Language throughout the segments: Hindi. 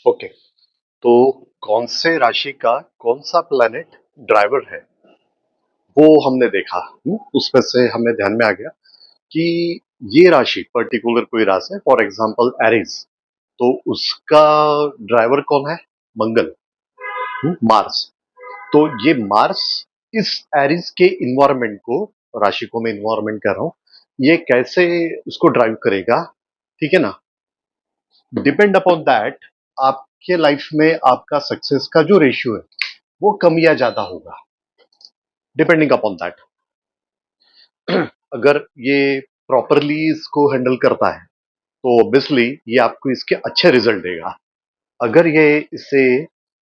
ओके। तो कौन से राशि का कौन सा प्लेनेट ड्राइवर है वो हमने देखा। उसमें से हमें ध्यान में आ गया कि ये राशि पर्टिकुलर कोई राशि है, फॉर एग्जांपल एरीज, तो उसका ड्राइवर कौन है? मंगल, मार्स। तो ये मार्स इस एरीज के इन्वायरमेंट को, राशि को मैं इन्वायरमेंट कह रहा हूं, ये कैसे उसको ड्राइव करेगा, ठीक है ना? डिपेंड अपॉन दैट आपके लाइफ में आपका सक्सेस का जो रेशियो है वो कम या ज्यादा होगा, डिपेंडिंग अपॉन दैट। अगर ये प्रॉपरली इसको हैंडल करता है तो ऑब्वियसली ये आपको इसके अच्छे रिजल्ट देगा। अगर ये इसे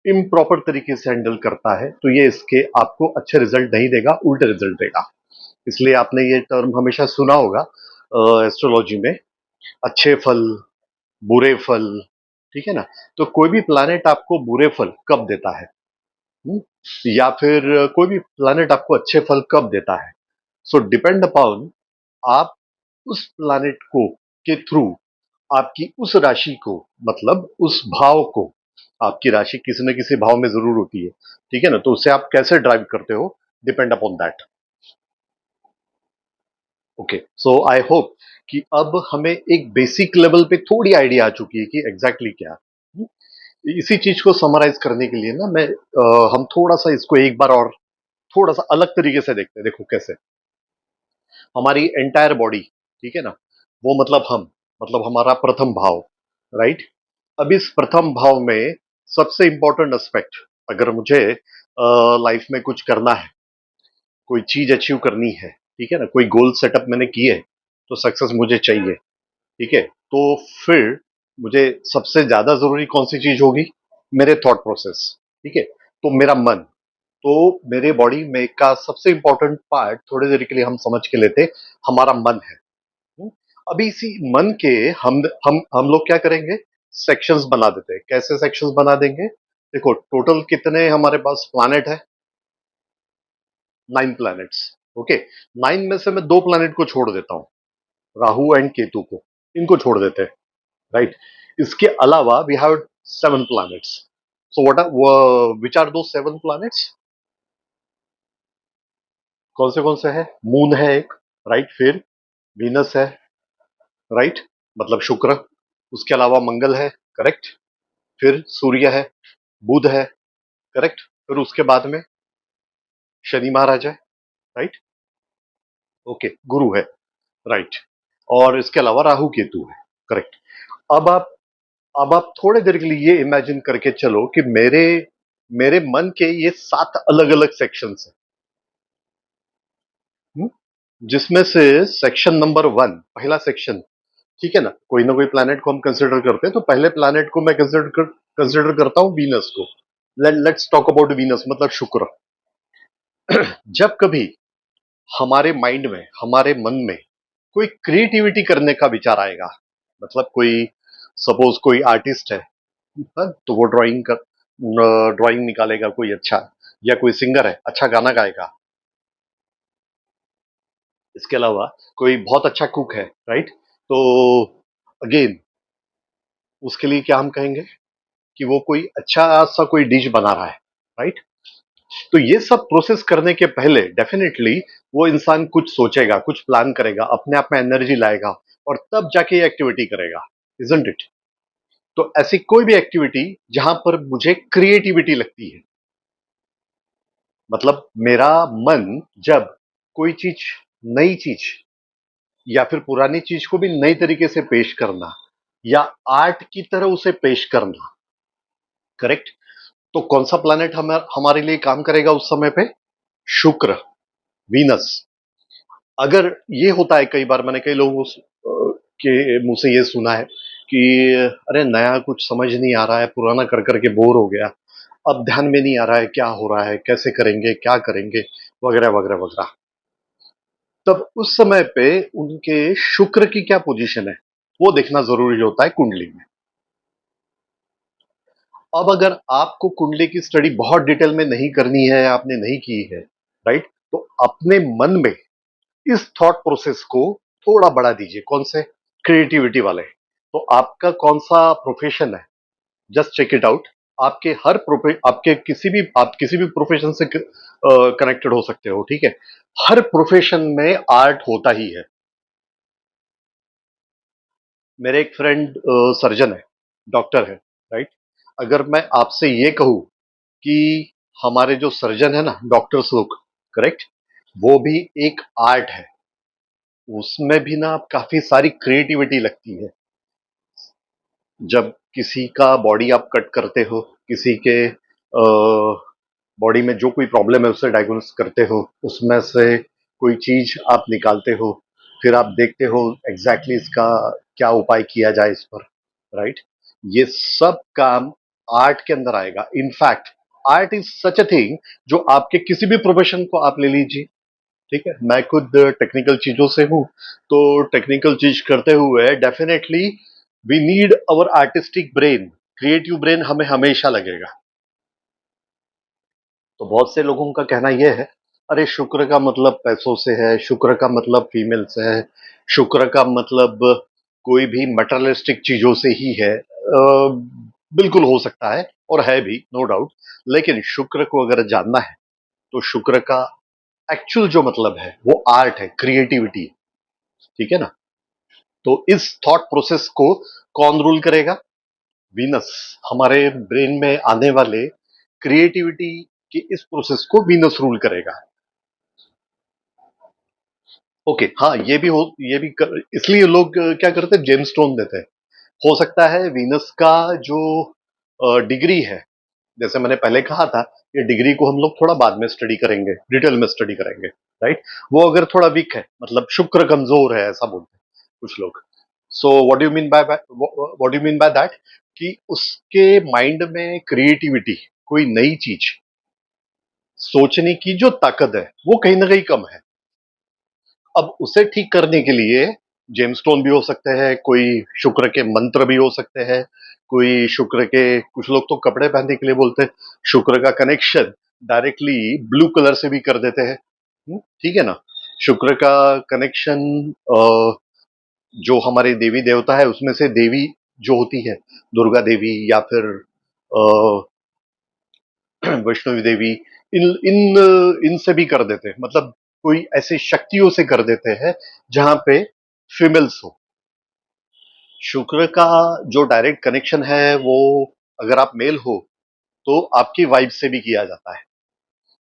इम्प्रॉपर तरीके से हैंडल करता है तो ये इसके आपको अच्छे रिजल्ट नहीं देगा, उल्टे रिजल्ट देगा। इसलिए आपने ये टर्म हमेशा सुना होगा एस्ट्रोलॉजी में, अच्छे फल, बुरे फल, ठीक है ना? तो कोई भी प्लैनेट आपको बुरे फल कब देता है, हुँ? या फिर कोई भी प्लैनेट आपको अच्छे फल कब देता है? सो डिपेंड अपॉन आप उस प्लैनेट को के थ्रू आपकी उस राशि को, मतलब उस भाव को, आपकी राशि किसी न किसी भाव में जरूर होती है, ठीक है ना? तो उससे आप कैसे ड्राइव करते हो, depend upon that. Okay, so I hope कि अब हमें एक बेसिक लेवल पे थोड़ी आइडिया आ चुकी है कि एग्जैक्टली क्या है। इसी चीज को समराइज करने के लिए ना मैं हम थोड़ा सा इसको एक बार और थोड़ा सा अलग तरीके से देखते हैं। देखो कैसे हमारी एंटायर बॉडी, ठीक है ना, वो मतलब हम, मतलब हमारा प्रथम भाव, राइट? अब इस प्रथम भाव में सबसे इंपॉर्टेंट एस्पेक्ट, अगर मुझे लाइफ में कुछ करना है, कोई चीज अचीव करनी है, ठीक है ना, कोई गोल सेटअप मैंने किए, तो सक्सेस मुझे चाहिए, ठीक है? तो फिर मुझे सबसे ज्यादा जरूरी कौन सी चीज होगी? मेरे थॉट प्रोसेस, ठीक है? तो मेरा मन, तो मेरे बॉडी में का सबसे इंपॉर्टेंट पार्ट थोड़ी देर के लिए हम समझ के लेते, हमारा मन है। हम्म? अभी इसी मन के हम लोग क्या करेंगे? सेक्शंस बना देते हैं। कैसे सेक्शंस बना देंगे? देखो टोटल कितने हमारे पास प्लैनेट है? 9 प्लैनेट्स। ओके, 9 में से मैं 2 प्लैनेट को छोड़ देता हूँ, राहु एंड केतु को, इनको छोड़ देते हैं, राइट? इसके अलावा we have 7 planets. So what which are those 7 planets? कौन से है? मून है एक, राइट? फिर वीनस है, राइट, मतलब शुक्र। उसके अलावा मंगल है, करेक्ट। फिर सूर्य है, बुध है, करेक्ट। फिर उसके बाद में शनि महाराज है, राइट, ओके, गुरु है, राइट। और इसके अलावा राहु केतु है, करेक्ट। अब आप अब आप थोड़े देर के लिए ये इमेजिन करके चलो कि मेरे मेरे मन के ये 7 अलग अलग सेक्शंस हैं, जिसमें से सेक्शन नंबर 1, पहला सेक्शन, ठीक है ना कोई प्लैनेट को हम कंसिडर करते हैं, तो पहले प्लैनेट को मैं कंसिडर करता हूं वीनस को। लेट्स टॉक अबाउट वीनस, मतलब शुक्र। जब कभी हमारे माइंड में, हमारे मन में कोई क्रिएटिविटी करने का विचार आएगा, मतलब कोई, सपोज कोई आर्टिस्ट है, हाँ, तो वो ड्राइंग निकालेगा कोई अच्छा, या कोई सिंगर है अच्छा गाना गाएगा। इसके अलावा कोई बहुत अच्छा कुक है, राइट, तो अगेन उसके लिए क्या हम कहेंगे कि वो कोई अच्छा सा कोई डिश बना रहा है, राइट? तो ये सब प्रोसेस करने के पहले डेफिनेटली वो इंसान कुछ सोचेगा, कुछ प्लान करेगा, अपने आप में एनर्जी लाएगा, और तब जाके ये एक्टिविटी करेगा, इजंट इट? तो ऐसी कोई भी एक्टिविटी जहां पर मुझे क्रिएटिविटी लगती है, मतलब मेरा मन जब कोई चीज, नई चीज या फिर पुरानी चीज को भी नई तरीके से पेश करना, या आर्ट की तरह उसे पेश करना, करेक्ट? तो कौन सा प्लैनेट हमारे लिए काम करेगा उस समय पे? शुक्र, वीनस। अगर ये होता है, कई बार मैंने कई लोगों के मुंह से ये सुना है कि अरे नया कुछ समझ नहीं आ रहा है, पुराना कर करके बोर हो गया, अब ध्यान में नहीं आ रहा है क्या हो रहा है, कैसे करेंगे, क्या करेंगे, वगैरह वगैरह वगैरह। तब उस समय पे उनके शुक्र की क्या पोजीशन है वो देखना जरूरी होता है कुंडली में। अब अगर आपको कुंडली की स्टडी बहुत डिटेल में नहीं करनी है, आपने नहीं की है, राइट, तो अपने मन में इस थॉट प्रोसेस को थोड़ा बढ़ा दीजिए। कौन से? क्रिएटिविटी वाले। तो आपका कौन सा प्रोफेशन है, जस्ट चेक इट आउट। आप किसी भी प्रोफेशन से कनेक्टेड हो सकते हो, ठीक है। हर प्रोफेशन में आर्ट होता ही है। मेरे एक फ्रेंड सर्जन है, डॉक्टर है, राइट। अगर मैं आपसे ये कहूं कि हमारे जो सर्जन है ना, डॉक्टर्स लोग, करेक्ट, वो भी एक आर्ट है। उसमें भी ना काफी सारी क्रिएटिविटी लगती है। जब किसी का बॉडी आप कट करते हो, किसी के बॉडी में जो कोई प्रॉब्लम है उसे डायग्नोस करते हो, उसमें से कोई चीज आप निकालते हो, फिर आप देखते हो एग्जैक्टली इसका क्या उपाय किया जाए इस पर, राइट। ये सब काम आर्ट के अंदर आएगा। In fact art is such a thing जो आपके किसी भी प्रोफेशन को आप ले लीजिए, ठीक है। मैं खुद टेक्निकल चीजों से हूं, तो टेक्निकल चीज करते हुए definitely we need our artistic brain, creative brain हमें हमेशा लगेगा। तो बहुत से लोगों का कहना यह है, अरे शुक्र का मतलब पैसों से है, शुक्र का मतलब फीमेल से है, शुक्र का मतलब कोई भी मटेरियलिस्टिक चीजों से ही है। बिल्कुल हो सकता है और है भी, नो डाउट। लेकिन शुक्र को अगर जानना है तो शुक्र का एक्चुअल जो मतलब है वो आर्ट है, क्रिएटिविटी, ठीक है ना। तो इस थॉट प्रोसेस को कौन रूल करेगा? वीनस। हमारे ब्रेन में आने वाले क्रिएटिविटी की इस प्रोसेस को वीनस रूल करेगा। ओके, हाँ, ये भी इसलिए लोग क्या करते हैं, जेमस्टोन देते हैं। हो सकता है वीनस का जो डिग्री है, जैसे मैंने पहले कहा था, ये डिग्री को हम लोग थोड़ा बाद में स्टडी करेंगे, डिटेल में स्टडी करेंगे, राइट। वो अगर थोड़ा वीक है, मतलब शुक्र कमजोर है, ऐसा बोलते हैं कुछ लोग। So what do mean by that, कि उसके माइंड में क्रिएटिविटी, कोई नई चीज सोचने की जो ताकत है वो कहीं ना कहीं कम है। अब उसे ठीक करने के लिए जेमस्टोन भी हो सकते हैं, कोई शुक्र के मंत्र भी हो सकते हैं, कोई शुक्र के, कुछ लोग तो कपड़े पहनने के लिए बोलते हैं शुक्र का कनेक्शन डायरेक्टली ब्लू कलर से भी कर देते हैं। ठीक है ना। शुक्र का कनेक्शन जो हमारे देवी देवता है उसमें से देवी जो होती है, दुर्गा देवी या फिर वैष्णवी देवी, इन इन इनसे भी कर देते हैं, मतलब कोई ऐसी शक्तियों से कर देते हैं जहां पे फीमेल्स हो। शुक्र का जो डायरेक्ट कनेक्शन है वो, अगर आप मेल हो तो आपकी वाइफ से भी किया जाता है।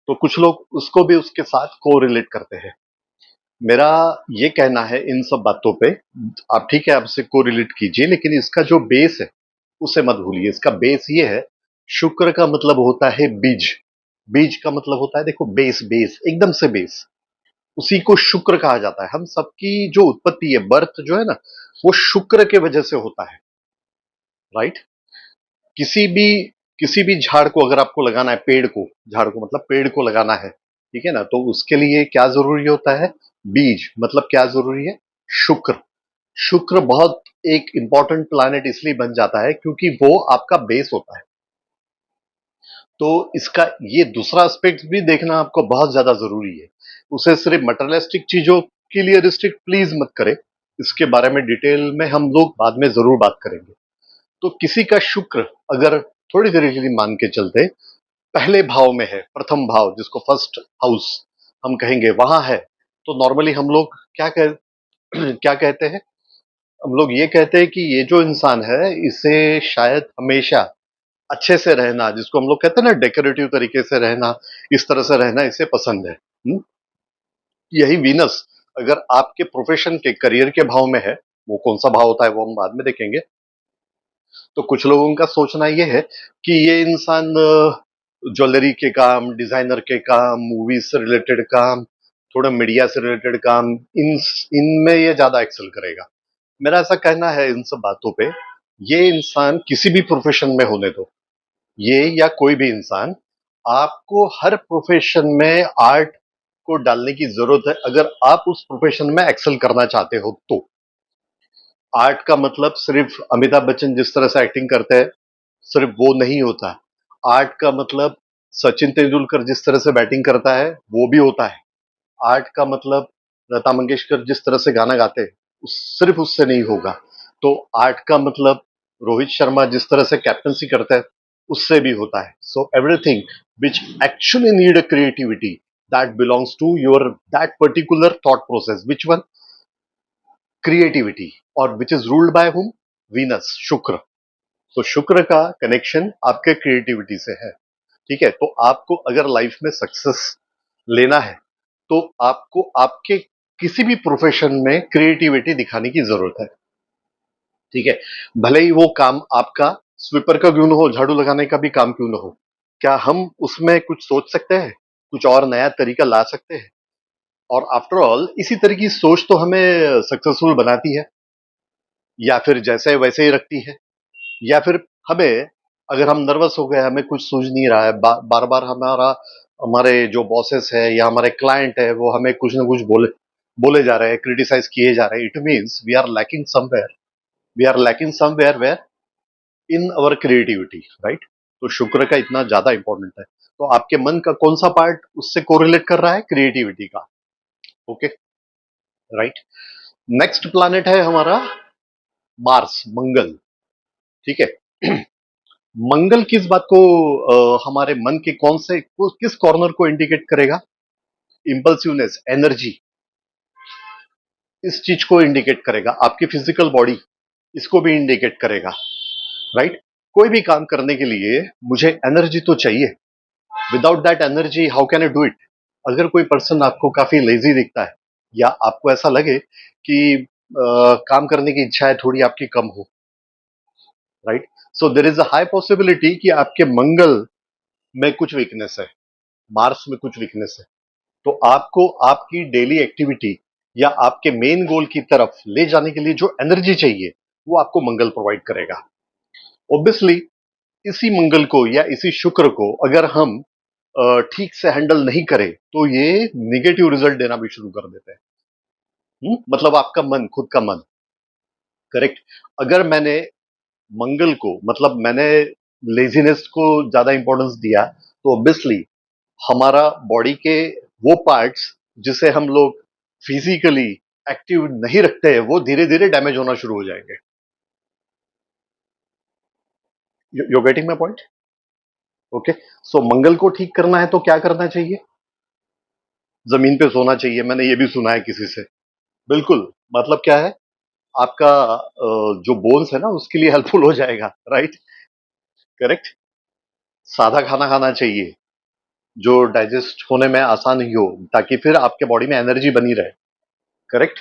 तो कुछ लोग उसको भी उसके साथ को रिलेट करते हैं। मेरा ये कहना है इन सब बातों पे, आप ठीक है आपसे को रिलेट कीजिए, लेकिन इसका जो बेस है उसे मत भूलिए। इसका बेस ये है, शुक्र का मतलब होता है बीज। बीज का मतलब होता है, देखो, बेस, बेस एकदम से बेस, उसी को शुक्र कहा जाता है। हम सबकी जो उत्पत्ति है, बर्थ जो है ना, वो शुक्र के वजह से होता है, राइट। किसी भी किसी भी झाड़ को अगर आपको लगाना है, पेड़ को, झाड़ को मतलब पेड़ को लगाना है, ठीक है ना, तो उसके लिए क्या जरूरी होता है? बीज। मतलब क्या जरूरी है? शुक्र। शुक्र बहुत एक इंपॉर्टेंट प्लैनेट इसलिए बन जाता है क्योंकि वो आपका बेस होता है। तो इसका ये दूसरा एस्पेक्ट भी देखना आपको बहुत ज्यादा जरूरी है। उसे सिर्फ मटेरियलिस्टिक चीजों के लिए रिस्ट्रिक्ट प्लीज मत करें। इसके बारे में डिटेल में हम लोग बाद में जरूर बात करेंगे। तो किसी का शुक्र अगर थोड़ी देर के लिए मान के चलते पहले भाव में है, प्रथम भाव जिसको फर्स्ट हाउस हम कहेंगे, वहां है, तो नॉर्मली हम लोग क्या कहते हैं? हम लोग ये कहते हैं कि ये जो इंसान है इसे शायद हमेशा अच्छे से रहना, जिसको हम लोग कहते हैं ना डेकोरेटिव तरीके से रहना, इस तरह से रहना इसे पसंद है। यही वीनस अगर आपके प्रोफेशन के, करियर के भाव में है, वो कौन सा भाव होता है वो हम बाद में देखेंगे। तो कुछ लोगों का सोचना ये है कि ये इंसान ज्वेलरी के काम, डिजाइनर के काम, मूवीज से रिलेटेड काम, थोड़ा मीडिया से रिलेटेड काम, इन इनमें ये ज्यादा एक्सेल करेगा। मेरा ऐसा कहना है इन सब बातों पे, ये इंसान किसी भी प्रोफेशन में होने दो, ये या कोई भी इंसान, आपको हर प्रोफेशन में आर्ट को डालने की जरूरत है अगर आप उस प्रोफेशन में एक्सेल करना चाहते हो तो। आर्ट का मतलब सिर्फ अमिताभ बच्चन जिस तरह से एक्टिंग करते हैं, सिर्फ वो नहीं होता। आर्ट का मतलब सचिन तेंदुलकर जिस तरह से बैटिंग करता है वो भी होता है। आर्ट का मतलब लता मंगेशकर जिस तरह से गाना गाते हैं, सिर्फ उससे नहीं होगा। तो आर्ट का मतलब रोहित शर्मा जिस तरह से कैप्टनसी करता है उससे भी होता है. So everything which actually need a creativity that belongs to your that particular thought process. Which one? Creativity. और which is ruled by whom? Venus, Shukra. तो शुक्र का कनेक्शन आपके क्रिएटिविटी से है. ठीक है, तो आपको अगर लाइफ में सक्सेस लेना है तो आपको आपके किसी भी प्रोफेशन में क्रिएटिविटी दिखाने की जरूरत है. ठीक है, भले ही वो काम आपका स्वीपर का क्यों ना हो, झाड़ू लगाने का भी काम क्यों ना हो. क्या हम उसमें कुछ सोच सकते हैं, कुछ और नया तरीका ला सकते हैं? और आफ्टर ऑल इसी तरह की सोच तो हमें सक्सेसफुल बनाती है, या फिर जैसे वैसे ही रखती है. या फिर हमें, अगर हम नर्वस हो गए, हमें कुछ सूझ नहीं रहा है, बार बार हमारा हमारे जो बॉसेस है या हमारे क्लाइंट है वो हमें कुछ ना कुछ बोले बोले जा रहे हैं, क्रिटिसाइज किए जा रहे हैं, it means we are lacking somewhere. We are lacking somewhere where in our creativity, right? तो शुक्र का इतना ज्यादा इंपॉर्टेंट है. तो आपके मन का कौन सा पार्ट उससे कोरिलेट कर रहा है? क्रिएटिविटी का. Okay, right. नेक्स्ट प्लैनेट है हमारा मार्स, मंगल. ठीक है. मंगल किस बात को हमारे मन के किस कॉर्नर को इंडिकेट करेगा? इंपल्सिवनेस, एनर्जी, इस चीज को इंडिकेट करेगा. आपकी फिजिकल बॉडी इसको भी इंडिकेट करेगा, राइट? कोई भी काम करने के लिए मुझे एनर्जी तो चाहिए. Without that energy how can I do it? अगर कोई पर्सन आपको काफी लेजी दिखता है या आपको ऐसा लगे कि काम करने की इच्छा है थोड़ी आपकी कम हो, right? So there is a high possibility कि आपके मंगल में कुछ वीकनेस है, मार्स में कुछ वीकनेस है. तो आपको आपकी डेली एक्टिविटी या आपके मेन गोल की तरफ ले जाने के लिए जो एनर्जी चाहिए वो आपको मंगल प्रोवाइड करेगा. ऑब्वियसली इसी मंगल को या इसी शुक्र को अगर हम ठीक से हैंडल नहीं करें तो ये निगेटिव रिजल्ट देना भी शुरू कर देते हैं. मतलब आपका मन, खुद का मन. करेक्ट. अगर मैंने मंगल को, मतलब मैंने लेजीनेस को ज्यादा इंपॉर्टेंस दिया तो ऑब्वियसली हमारा बॉडी के वो पार्ट्स जिसे हम लोग फिजिकली एक्टिव नहीं रखते हैं वो धीरे धीरे डैमेज होना शुरू हो जाएंगे. You getting my point? Okay. So Mangal को ठीक करना है तो क्या करना चाहिए? जमीन पे सोना चाहिए, मैंने ये भी सुना है किसी से. बिल्कुल. मतलब क्या है, आपका जो बोन्स है ना उसके लिए हेल्पफुल हो जाएगा, राइट? करेक्ट. सादा खाना खाना चाहिए जो डाइजेस्ट होने में आसान ही हो, ताकि फिर आपके बॉडी में एनर्जी बनी रहे. करेक्ट.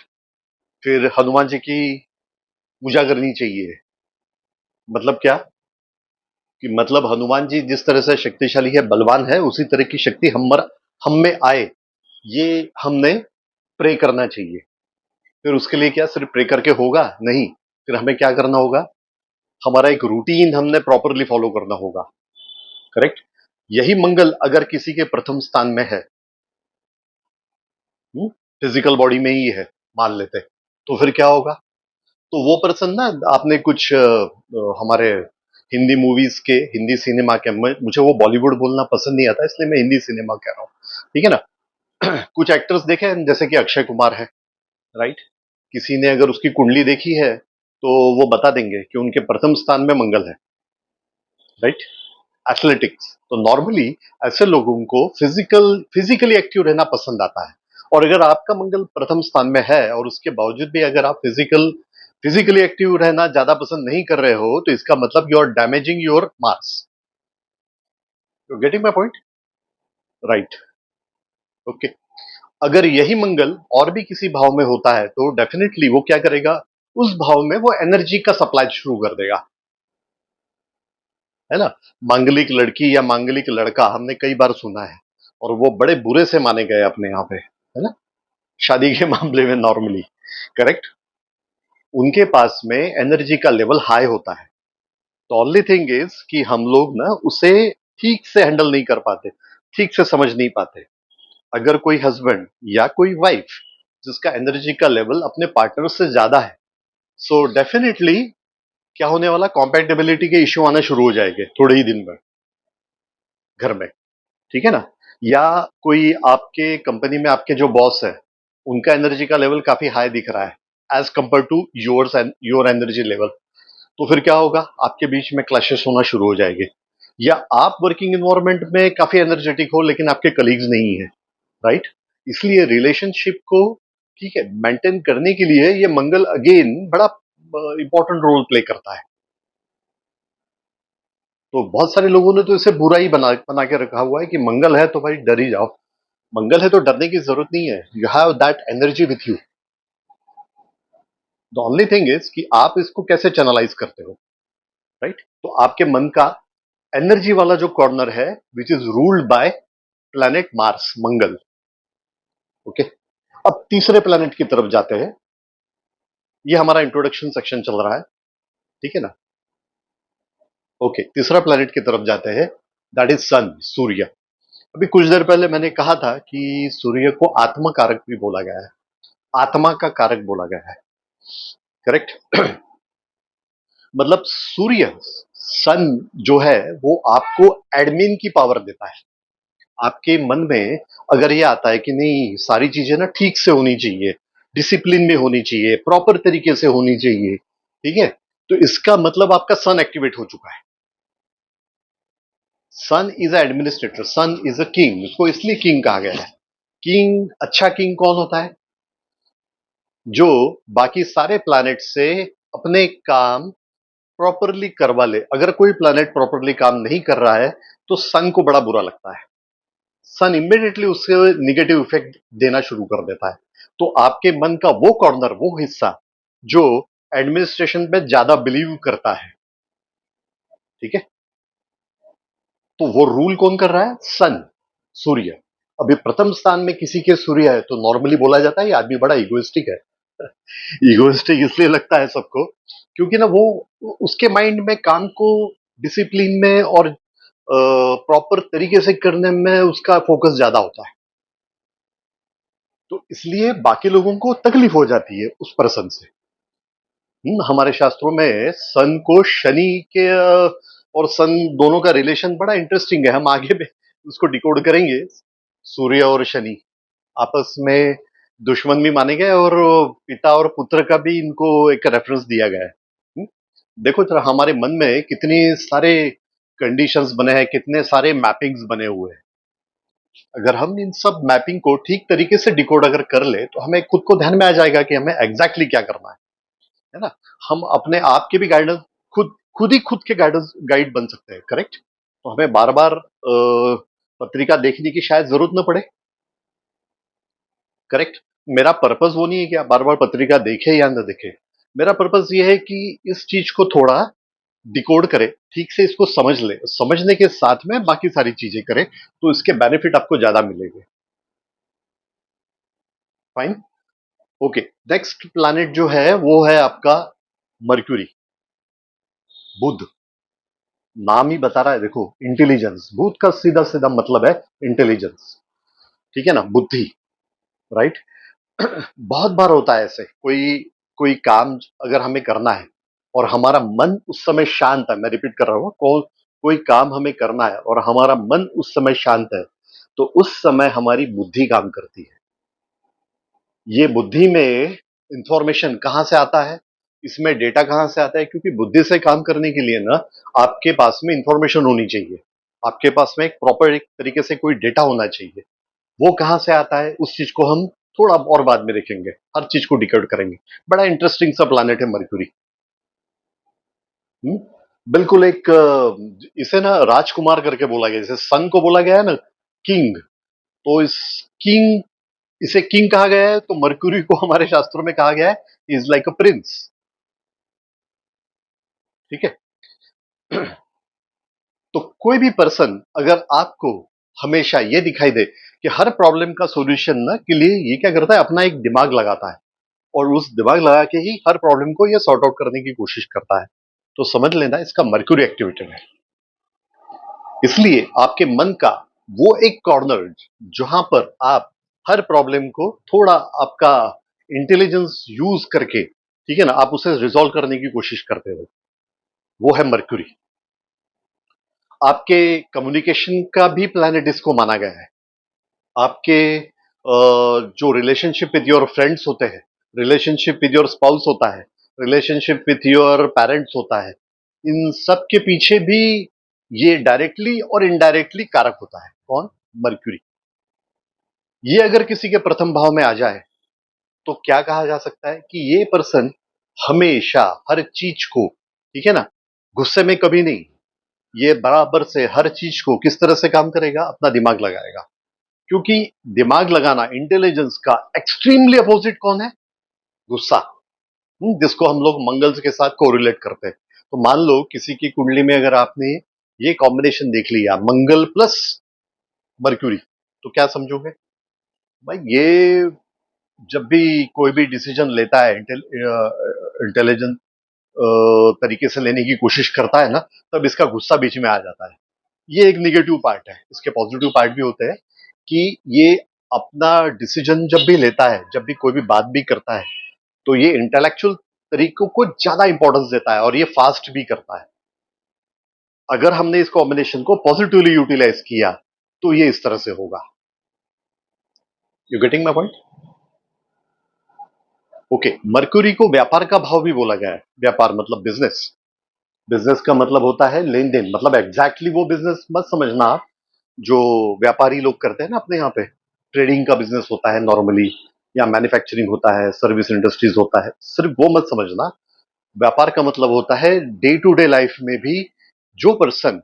फिर हनुमान जी की पूजा करनी चाहिए. मतलब क्या? कि मतलब हनुमान जी जिस तरह से शक्तिशाली है, बलवान है, उसी तरह की शक्ति हम में आए, ये हमने प्रे करना चाहिए. फिर उसके लिए क्या सिर्फ प्रे करके होगा? नहीं. फिर हमें क्या करना होगा? हमारा एक रूटीन हमने प्रॉपरली फॉलो करना होगा. करेक्ट. यही मंगल अगर किसी के प्रथम स्थान में है, फिजिकल बॉडी में ही है, मान लेते, तो फिर क्या होगा? तो वो पर्सन ना, आपने कुछ हमारे हिंदी मूवीज के, हिंदी सिनेमा के, मुझे वो बॉलीवुड बोलना पसंद नहीं आता इसलिए मैं हिंदी सिनेमा कह रहा हूँ. ठीक है ना? कुछ एक्टर्स देखे हैं जैसे कि अक्षय कुमार है, राइट? किसी ने अगर उसकी कुंडली देखी है तो वो बता देंगे कि उनके प्रथम स्थान में मंगल है, राइट? एथलेटिक्स. तो नॉर्मली ऐसे लोगों को फिजिकली एक्टिव रहना पसंद आता है. और अगर आपका मंगल प्रथम स्थान में है और उसके बावजूद भी अगर आप फिजिकली एक्टिव रहना ज्यादा पसंद नहीं कर रहे हो तो इसका मतलब you are damaging your Mars. You getting my point? Right. Okay. अगर यही मंगल और भी किसी भाव में होता है तो डेफिनेटली वो क्या करेगा? उस भाव में वो एनर्जी का सप्लाई शुरू कर देगा, है ना? मांगलिक लड़की या मांगलिक लड़का हमने कई बार सुना है और वो बड़े बुरे से माने गए अपने यहाँ पे, है ना? शादी के मामले में नॉर्मली. करेक्ट. उनके पास में एनर्जी का लेवल हाई होता है. तो ओनली थिंग इज कि हम लोग ना उसे ठीक से हैंडल नहीं कर पाते, ठीक से समझ नहीं पाते. अगर कोई हस्बैंड या कोई वाइफ जिसका एनर्जी का लेवल अपने पार्टनर से ज्यादा है, सो डेफिनेटली क्या होने वाला? कॉम्पैटिबिलिटी के इश्यू आना शुरू हो जाएंगे थोड़े ही दिन में घर में. ठीक है ना? या कोई आपके कंपनी में आपके जो बॉस है उनका एनर्जी का लेवल काफी हाई दिख रहा है as compare to yours and your energy level, तो फिर क्या होगा, आपके बीच में क्लैशेस होना शुरू हो जाएंगे। या आप वर्किंग एनवायरनमेंट में काफी एनर्जेटिक हो लेकिन आपके कलीग्स नहीं है, राइट? इसलिए रिलेशनशिप को, ठीक है, मेंटेन करने के लिए ये मंगल अगेन बड़ा इंपॉर्टेंट रोल प्ले करता है। तो बहुत सारे लोगों ने तो इसे बुरा ही बना बना के रखा हुआ है कि मंगल है तो भाई डर ही जाओ। मंगल है तो डरने की जरूरत नहीं है, you have that energy with you. The only thing is कि आप इसको कैसे चैनलाइज करते हो, राइट? तो आपके मन का एनर्जी वाला जो कॉर्नर है, विच is ruled bye planet Mars, Mangal. Okay, अब तीसरे प्लैनेट की तरफ जाते हैं। ये हमारा इंट्रोडक्शन सेक्शन चल रहा है, ठीक है ना? ओके, तीसरा प्लैनेट की तरफ जाते हैं, दैट इज सन, सूर्य। अभी कुछ देर पहले मैंने कहा था कि सूर्य को आत्मा कारक भी बोला गया है, आत्मा का कारक बोला गया है, करेक्ट? मतलब सूर्य, सन जो है वो आपको एडमिन की पावर देता है। आपके मन में अगर ये आता है कि नहीं, सारी चीजें ना ठीक से होनी चाहिए, डिसिप्लिन में होनी चाहिए, प्रॉपर तरीके से होनी चाहिए, ठीक है, तो इसका मतलब आपका सन एक्टिवेट हो चुका है। Sun is a administrator, sun is a king. उसको इसलिए किंग कहा गया है। किंग, अच्छा किंग कौन होता है? जो बाकी सारे प्लैनेट से अपने काम प्रॉपरली करवा ले। अगर कोई प्लैनेट प्रॉपरली काम नहीं कर रहा है तो सन को बड़ा बुरा लगता है, सन इमीडिएटली उससे निगेटिव इफेक्ट देना शुरू कर देता है। तो आपके मन का वो कॉर्नर, वो हिस्सा जो एडमिनिस्ट्रेशन पे ज्यादा बिलीव करता है, ठीक है, तो वो रूल कौन कर रहा है? सन, सूर्य। अभी प्रथम स्थान में किसी के सूर्य है तो नॉर्मली बोला जाता है ये आदमी बड़ा इगोइस्टिक है। इगोइस्टिक इसलिए लगता है सबको क्योंकि ना वो उसके माइंड में काम को डिसिप्लिन में और प्रॉपर तरीके से करने में उसका फोकस ज्यादा होता है। तो इसलिए बाकी लोगों को तकलीफ हो जाती है उस पर्सन से। हमारे शास्त्रों में सन को शनि के और सन दोनों का रिलेशन बड़ा इंटरेस्टिंग है। हम आगे में उसको डिकोड करेंगे। सूर्य और शनि आपस में दुश्मन भी माने गए और पिता और पुत्र का भी इनको एक रेफरेंस दिया गया है। देखो जरा हमारे मन में कितनी सारे कंडीशंस बने हैं, कितने सारे मैपिंग्स बने हुए हैं। अगर हम इन सब मैपिंग को ठीक तरीके से डिकोड अगर कर ले तो हमें खुद को ध्यान में आ जाएगा कि हमें एग्जैक्टली क्या करना है ना? हम अपने आप के भी गाइडेंस खुद खुद ही खुद के गाइडेंस गाइड बन सकते हैं, करेक्ट? तो हमें बार बार पत्रिका देखने की शायद जरूरत न पड़े, करेक्ट? मेरा पर्पस वो नहीं है कि आप बार बार पत्रिका देखे या न देखे। मेरा पर्पस ये है कि इस चीज को थोड़ा डिकोड करे, ठीक से इसको समझ ले, समझने के साथ में बाकी सारी चीजें करे तो इसके बेनिफिट आपको ज्यादा मिलेंगे। Fine, okay. नेक्स्ट प्लैनेट जो है वो है आपका मर्क्यूरी, बुध। नाम ही बता रहा है, देखो, इंटेलिजेंस। बुध का सीधा सीधा मतलब है इंटेलिजेंस, ठीक है ना, बुद्धि, राइट? बहुत बार होता है ऐसे, कोई कोई काम अगर हमें करना है और हमारा मन उस समय शांत है, मैं रिपीट कर रहा हूं, कोई काम हमें करना है और हमारा मन उस समय शांत है, तो उस समय हमारी बुद्धि काम करती है। ये बुद्धि में इंफॉर्मेशन कहां से आता है, इसमें डेटा कहां से आता है? क्योंकि बुद्धि से काम करने के लिए ना आपके पास में इंफॉर्मेशन होनी चाहिए, आपके पास में एक प्रॉपर एक तरीके से कोई डेटा होना चाहिए। वो कहां से आता है उस चीज को हम थोड़ा और बाद में देखेंगे, हर चीज को डिकोड करेंगे। बड़ा इंटरेस्टिंग सा प्लैनेट है मर्क्यूरी। हम्म? बिल्कुल एक इसे ना राजकुमार करके बोला गया, जैसे सन को बोला गया है ना किंग, तो इस किंग, इसे किंग कहा गया है, तो मर्क्यूरी को हमारे शास्त्रों में कहा गया है इज लाइक अ प्रिंस, ठीक है? तो कोई भी पर्सन अगर आपको हमेशा ये दिखाई दे कि हर प्रॉब्लम का सॉल्यूशन ना के लिए ये क्या करता है, अपना एक दिमाग लगाता है और उस दिमाग लगा के ही हर प्रॉब्लम को ये सॉर्ट आउट करने की कोशिश करता है, तो समझ लेना इसका मर्क्यूरी एक्टिवेटेड है। इसलिए आपके मन का वो एक कॉर्नर जहां पर आप हर प्रॉब्लम को थोड़ा आपका इंटेलिजेंस यूज करके, ठीक है ना, आप उसे रिजॉल्व करने की कोशिश करते हो, वो है मर्क्यूरी। आपके कम्युनिकेशन का भी प्लैनेट इसको माना गया है। आपके जो रिलेशनशिप विद योर फ्रेंड्स होते हैं, रिलेशनशिप विद योर स्पाउस होता है, रिलेशनशिप विथ योर पेरेंट्स होता है, इन सब के पीछे भी ये डायरेक्टली और इनडायरेक्टली कारक होता है। कौन? मर्क्यूरी। ये अगर किसी के प्रथम भाव में आ जाए तो क्या कहा जा सकता है कि ये पर्सन हमेशा हर चीज को, ठीक है ना, गुस्से में कभी नहीं, ये बराबर से हर चीज को किस तरह से काम करेगा, अपना दिमाग लगाएगा। क्योंकि दिमाग लगाना इंटेलिजेंस का एक्सट्रीमली अपोजिट कौन है? गुस्सा। जिसको हम लोग मंगल के साथ कोरिलेट करते हैं। तो मान लो किसी की कुंडली में अगर आपने ये कॉम्बिनेशन देख लिया, मंगल प्लस मर्क्यूरी, तो क्या समझोगे भाई? ये जब भी कोई भी डिसीजन लेता है, इंटेलिजेंट तरीके से लेने की कोशिश करता है ना, तब इसका गुस्सा बीच में आ जाता है। ये एक निगेटिव पार्ट है। इसके पॉजिटिव पार्ट भी होते हैं कि ये अपना डिसीजन जब भी लेता है, जब भी कोई भी बात भी करता है, तो ये इंटेलेक्चुअल तरीकों को ज्यादा इंपॉर्टेंस देता है और ये फास्ट भी करता है। अगर हमने इस कॉम्बिनेशन को पॉजिटिवली यूटिलाइज किया तो ये इस तरह से होगा। You getting my point? Okay. Mercury को व्यापार का भाव भी बोला गया है। व्यापार मतलब बिजनेस। बिजनेस का मतलब होता है लेन देन, मतलब एग्जैक्टली वो बिजनेस मत समझना आप जो व्यापारी लोग करते हैं ना अपने यहाँ पे। ट्रेडिंग का बिजनेस होता है नॉर्मली, या मैन्युफैक्चरिंग होता है, सर्विस इंडस्ट्रीज होता है, सिर्फ वो मत समझना। व्यापार का मतलब होता है डे टू डे लाइफ में भी जो पर्सन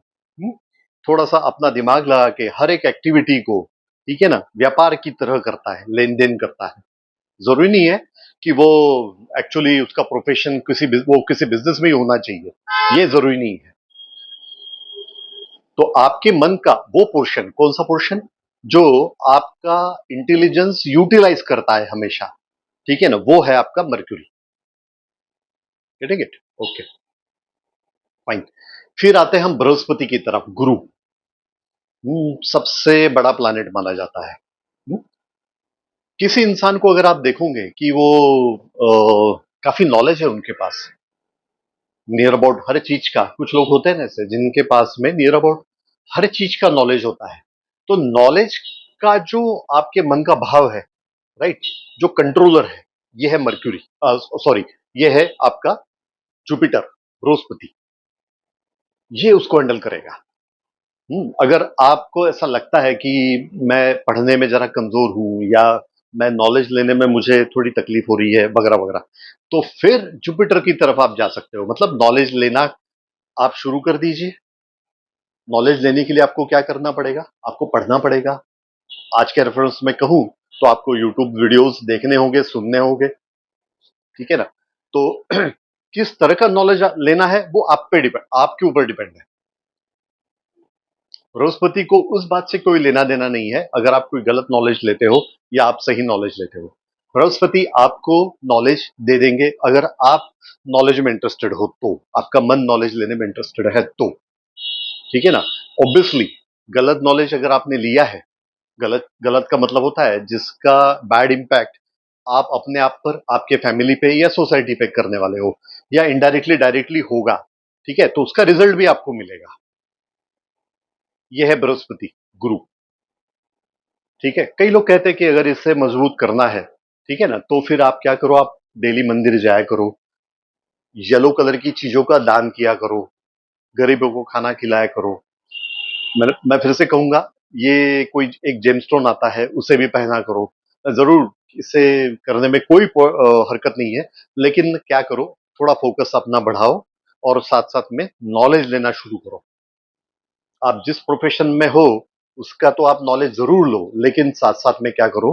थोड़ा सा अपना दिमाग लगा के हर एक एक्टिविटी को, ठीक है ना, व्यापार की तरह करता है, लेन देन करता है। जरूरी नहीं है कि वो एक्चुअली उसका प्रोफेशन वो किसी बिजनेस में ही होना चाहिए, ये जरूरी नहीं है। तो आपके मन का वो पोर्शन, कौन सा पोर्शन? जो आपका इंटेलिजेंस यूटिलाइज करता है हमेशा, ठीक है ना, वो है आपका mercury. Getting it? Okay, fine. फिर आते हैं हम बृहस्पति की तरफ, गुरु। सबसे बड़ा प्लैनेट माना जाता है। किसी इंसान को अगर आप देखोगे कि वो काफी नॉलेज है उनके पास, नियर अबाउट हर चीज का, कुछ लोग होते हैं ना ऐसे जिनके पास में नियर अबाउट हर चीज का नॉलेज होता है, तो नॉलेज का जो आपके मन का भाव है, राइट, जो कंट्रोलर है, ये है मर्क्यूरी, सॉरी, ये है आपका जुपिटर, बृहस्पति। ये उसको हैंडल करेगा। अगर आपको ऐसा लगता है कि मैं पढ़ने में जरा कमजोर हूं, या मैं नॉलेज लेने में मुझे थोड़ी तकलीफ हो रही है वगैरह वगैरह, तो फिर जुपिटर की तरफ आप जा सकते हो। मतलब नॉलेज लेना आप शुरू कर दीजिए। नॉलेज लेने के लिए आपको क्या करना पड़ेगा? आपको पढ़ना पड़ेगा। आज के रेफरेंस में कहूं तो आपको यूट्यूब वीडियोस देखने होंगे, सुनने होंगे, ठीक है ना। तो किस तरह का नॉलेज लेना है वो आप पे डिपेंड, आपके ऊपर डिपेंड है। बृहस्पति को उस बात से कोई लेना देना नहीं है अगर आप कोई गलत नॉलेज लेते हो या आप सही नॉलेज लेते हो। बृहस्पति आपको नॉलेज दे देंगे अगर आप नॉलेज में इंटरेस्टेड हो तो, आपका मन नॉलेज लेने में इंटरेस्टेड है तो, ठीक है ना। ऑब्वियसली गलत नॉलेज अगर आपने लिया है, गलत गलत का मतलब होता है जिसका बैड इंपैक्ट आप अपने आप पर, आपके फैमिली पे या सोसाइटी पे करने वाले हो, या इनडायरेक्टली डायरेक्टली होगा, ठीक है, तो उसका रिजल्ट भी आपको मिलेगा। यह है बृहस्पति, गुरु। ठीक है। कई लोग कहते हैं कि अगर इससे मजबूत करना है, ठीक है ना, तो फिर आप क्या करो, आप डेली मंदिर जाया करो, येलो कलर की चीजों का दान किया करो, गरीबों को खाना खिलाया करो। मैं फिर से कहूंगा, ये कोई एक जेमस्टोन आता है उसे भी पहना करो। जरूर इसे करने में कोई हरकत नहीं है, लेकिन क्या करो, थोड़ा फोकस अपना बढ़ाओ और साथ साथ में नॉलेज लेना शुरू करो। आप जिस प्रोफेशन में हो उसका तो आप नॉलेज जरूर लो, लेकिन साथ साथ में क्या करो,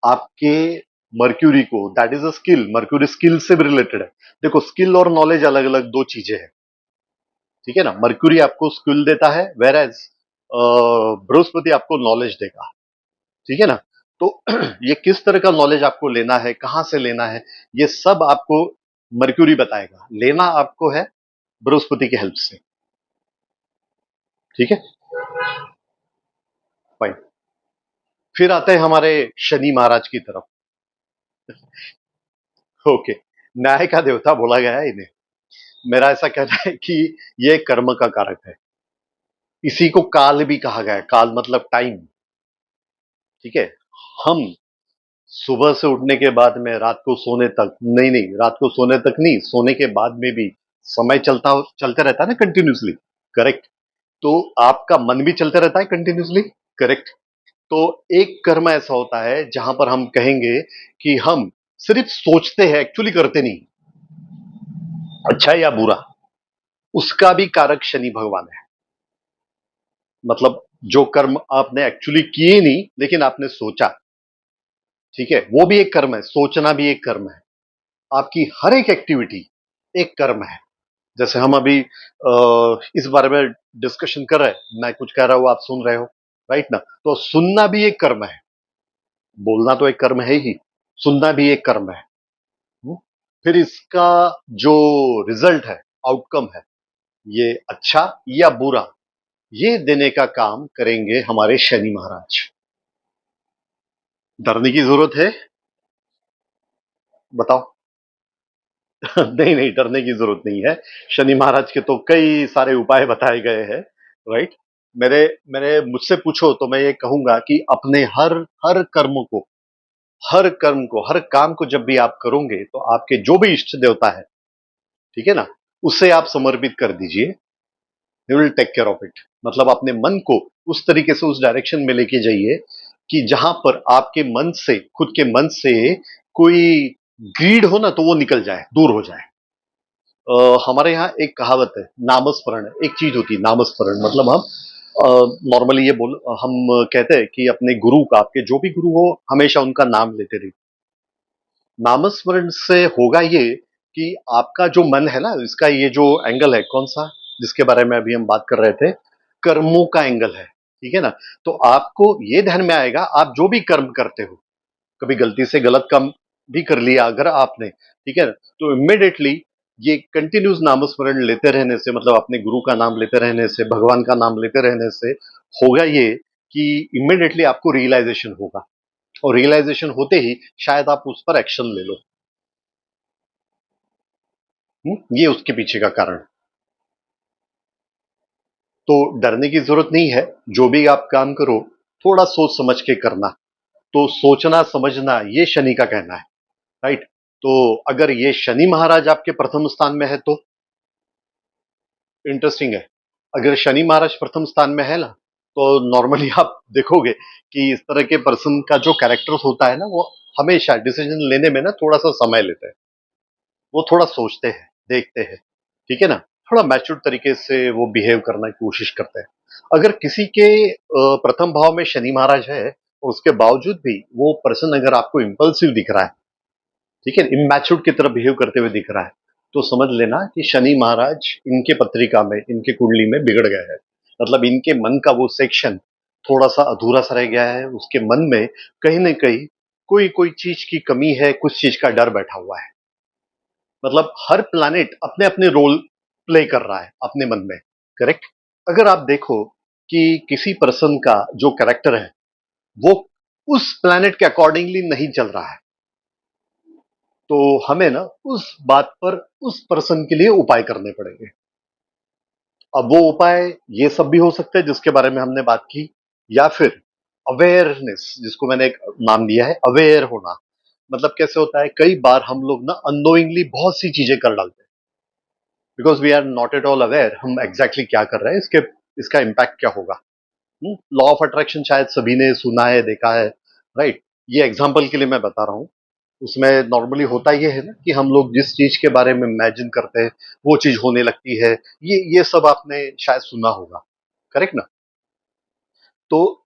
आपके मर्क्यूरी को, that is a skill, mercury skill से भी रिलेटेड है। देखो, स्किल और नॉलेज अलग अलग दो चीजें हैं, ठीक है ना। मर्क्यूरी आपको स्किल देता है, वेर एज बृहस्पति आपको नॉलेज देगा, ठीक है ना। तो ये किस तरह का नॉलेज आपको लेना है, कहां से लेना है, ये सब आपको मर्क्यूरी बताएगा। लेना आपको है बृहस्पति की हेल्प से, ठीक है, फाइन। फिर आते हैं हमारे शनि महाराज की तरफ। ओके, न्याय का देवता बोला गया है इन्हें। मेरा ऐसा कहना है कि ये कर्म का कारक है। इसी को काल भी कहा गया है। काल मतलब टाइम, ठीक है। हम सुबह से उठने के बाद में रात को सोने तक, नहीं नहीं, रात को सोने तक नहीं, सोने के बाद में भी समय चलते रहता है ना कंटिन्यूसली। करेक्ट। तो आपका मन भी चलते रहता है कंटिन्यूसली। करेक्ट। तो एक कर्म ऐसा होता है जहां पर हम कहेंगे कि हम सिर्फ सोचते हैं, एक्चुअली करते नहीं, अच्छा या बुरा, उसका भी कारक शनि भगवान है। मतलब जो कर्म आपने एक्चुअली किए नहीं लेकिन आपने सोचा, ठीक है, वो भी एक कर्म है, सोचना भी एक कर्म है। आपकी हर एक एक्टिविटी एक कर्म है। जैसे हम अभी इस बारे में डिस्कशन कर रहे हैं, मैं कुछ कह रहा हूं, आप सुन रहे हो, राइट ना? तो सुनना भी एक कर्म है। बोलना तो एक कर्म है ही, सुनना भी एक कर्म है। हम्म? फिर इसका जो रिजल्ट है, आउटकम है, ये अच्छा या बुरा, ये देने का काम करेंगे हमारे शनि महाराज। डरने की जरूरत है? बताओ। नहीं नहीं, डरने की जरूरत नहीं है। शनि महाराज के तो कई सारे उपाय बताए गए हैं, राइट। मेरे मेरे मुझसे पूछो तो मैं ये कहूंगा कि अपने हर हर कर्म को, हर कर्म को, हर काम को जब भी आप करोगे तो आपके जो भी इष्ट देवता है, ठीक है ना, उसे आप समर्पित कर दीजिए। He will take care of it. मतलब अपने मन को उस तरीके से उस डायरेक्शन में लेके जाइए कि जहां पर आपके मन से, खुद के मन से कोई ग्रीड हो ना, तो वो निकल जाए, दूर हो जाए। हमारे यहाँ एक कहावत है, नामस्मरण, एक चीज होती है नामस्मरण। मतलब हम नॉर्मली ये बोल हम कहते हैं कि अपने गुरु का, आपके जो भी गुरु हो, हमेशा उनका नाम लेते रहिए। नामस्मरण से होगा ये कि आपका जो मन है ना, इसका ये जो एंगल है, कौन सा, जिसके बारे में अभी हम बात कर रहे थे, कर्मों का एंगल है, ठीक है ना? तो आपको ये ध्यान में आएगा, आप जो भी कर्म करते हो, कभी गलती से गलत काम भी कर लिया अगर आपने, ठीक है, तो इमिडिएटली ये कंटिन्यूस नामस्मरण लेते रहने से, मतलब अपने गुरु का नाम लेते रहने से, भगवान का नाम लेते रहने से होगा ये कि इमिडिएटली आपको रियलाइजेशन होगा, और रियलाइजेशन होते ही शायद आप उस पर एक्शन ले लो। ये उसके पीछे का कारण। तो डरने की जरूरत नहीं है। जो भी आप काम करो, थोड़ा सोच समझ के करना। तो सोचना समझना ये शनि का कहना है, राइट। तो अगर ये शनि महाराज आपके प्रथम स्थान में है तो इंटरेस्टिंग है। अगर शनि महाराज प्रथम स्थान में है ना, तो नॉर्मली आप देखोगे कि इस तरह के पर्सन का जो कैरेक्टर होता है ना, वो हमेशा डिसीजन लेने में ना थोड़ा सा समय लेते हैं। वो थोड़ा सोचते हैं, देखते हैं, ठीक है ना, थोड़ा मैच्योर तरीके से वो बिहेव करने की कोशिश करते हैं। अगर किसी के प्रथम भाव में शनि महाराज है और उसके बावजूद भी वो पर्सन अगर आपको इंपल्सिव दिख रहा है, ठीक है, इमैच्योर की तरह बिहेव करते हुए दिख रहा है, तो समझ लेना कि शनि महाराज इनके पत्रिका में, इनके कुंडली में बिगड़ गए हैं। मतलब इनके मन का वो सेक्शन थोड़ा सा अधूरा सा रह गया है। उसके मन में कहीं ना कहीं कोई कोई चीज की कमी है, कुछ चीज का डर बैठा हुआ है। मतलब हर प्लैनेट अपने अपने रोल प्ले कर रहा है अपने मन में। करेक्ट। अगर आप देखो कि किसी पर्सन का जो कैरेक्टर है वो उस प्लैनेट के अकॉर्डिंगली नहीं चल रहा है, तो हमें ना उस बात पर उस पर्सन के लिए उपाय करने पड़ेंगे। अब वो उपाय ये सब भी हो सकते हैं जिसके बारे में हमने बात की, या फिर अवेयरनेस, जिसको मैंने एक नाम दिया है, अवेयर होना। मतलब कैसे होता है, कई बार हम लोग ना अननोइंगली बहुत सी चीजें कर डालते हैं, because we are not at all aware हम एग्जैक्टली क्या कर रहे हैं, इसके इसका इम्पैक्ट क्या होगा। लॉ ऑफ अट्रैक्शन शायद सभी ने सुना है, देखा है, राइट। ये एग्जाम्पल के लिए मैं बता रहा हूँ। उसमें नॉर्मली होता ये है ना कि हम लोग जिस चीज के बारे में इमेजिन करते हैं वो चीज होने लगती है। ये सब आपने शायद सुना होगा। करेक्ट ना? तो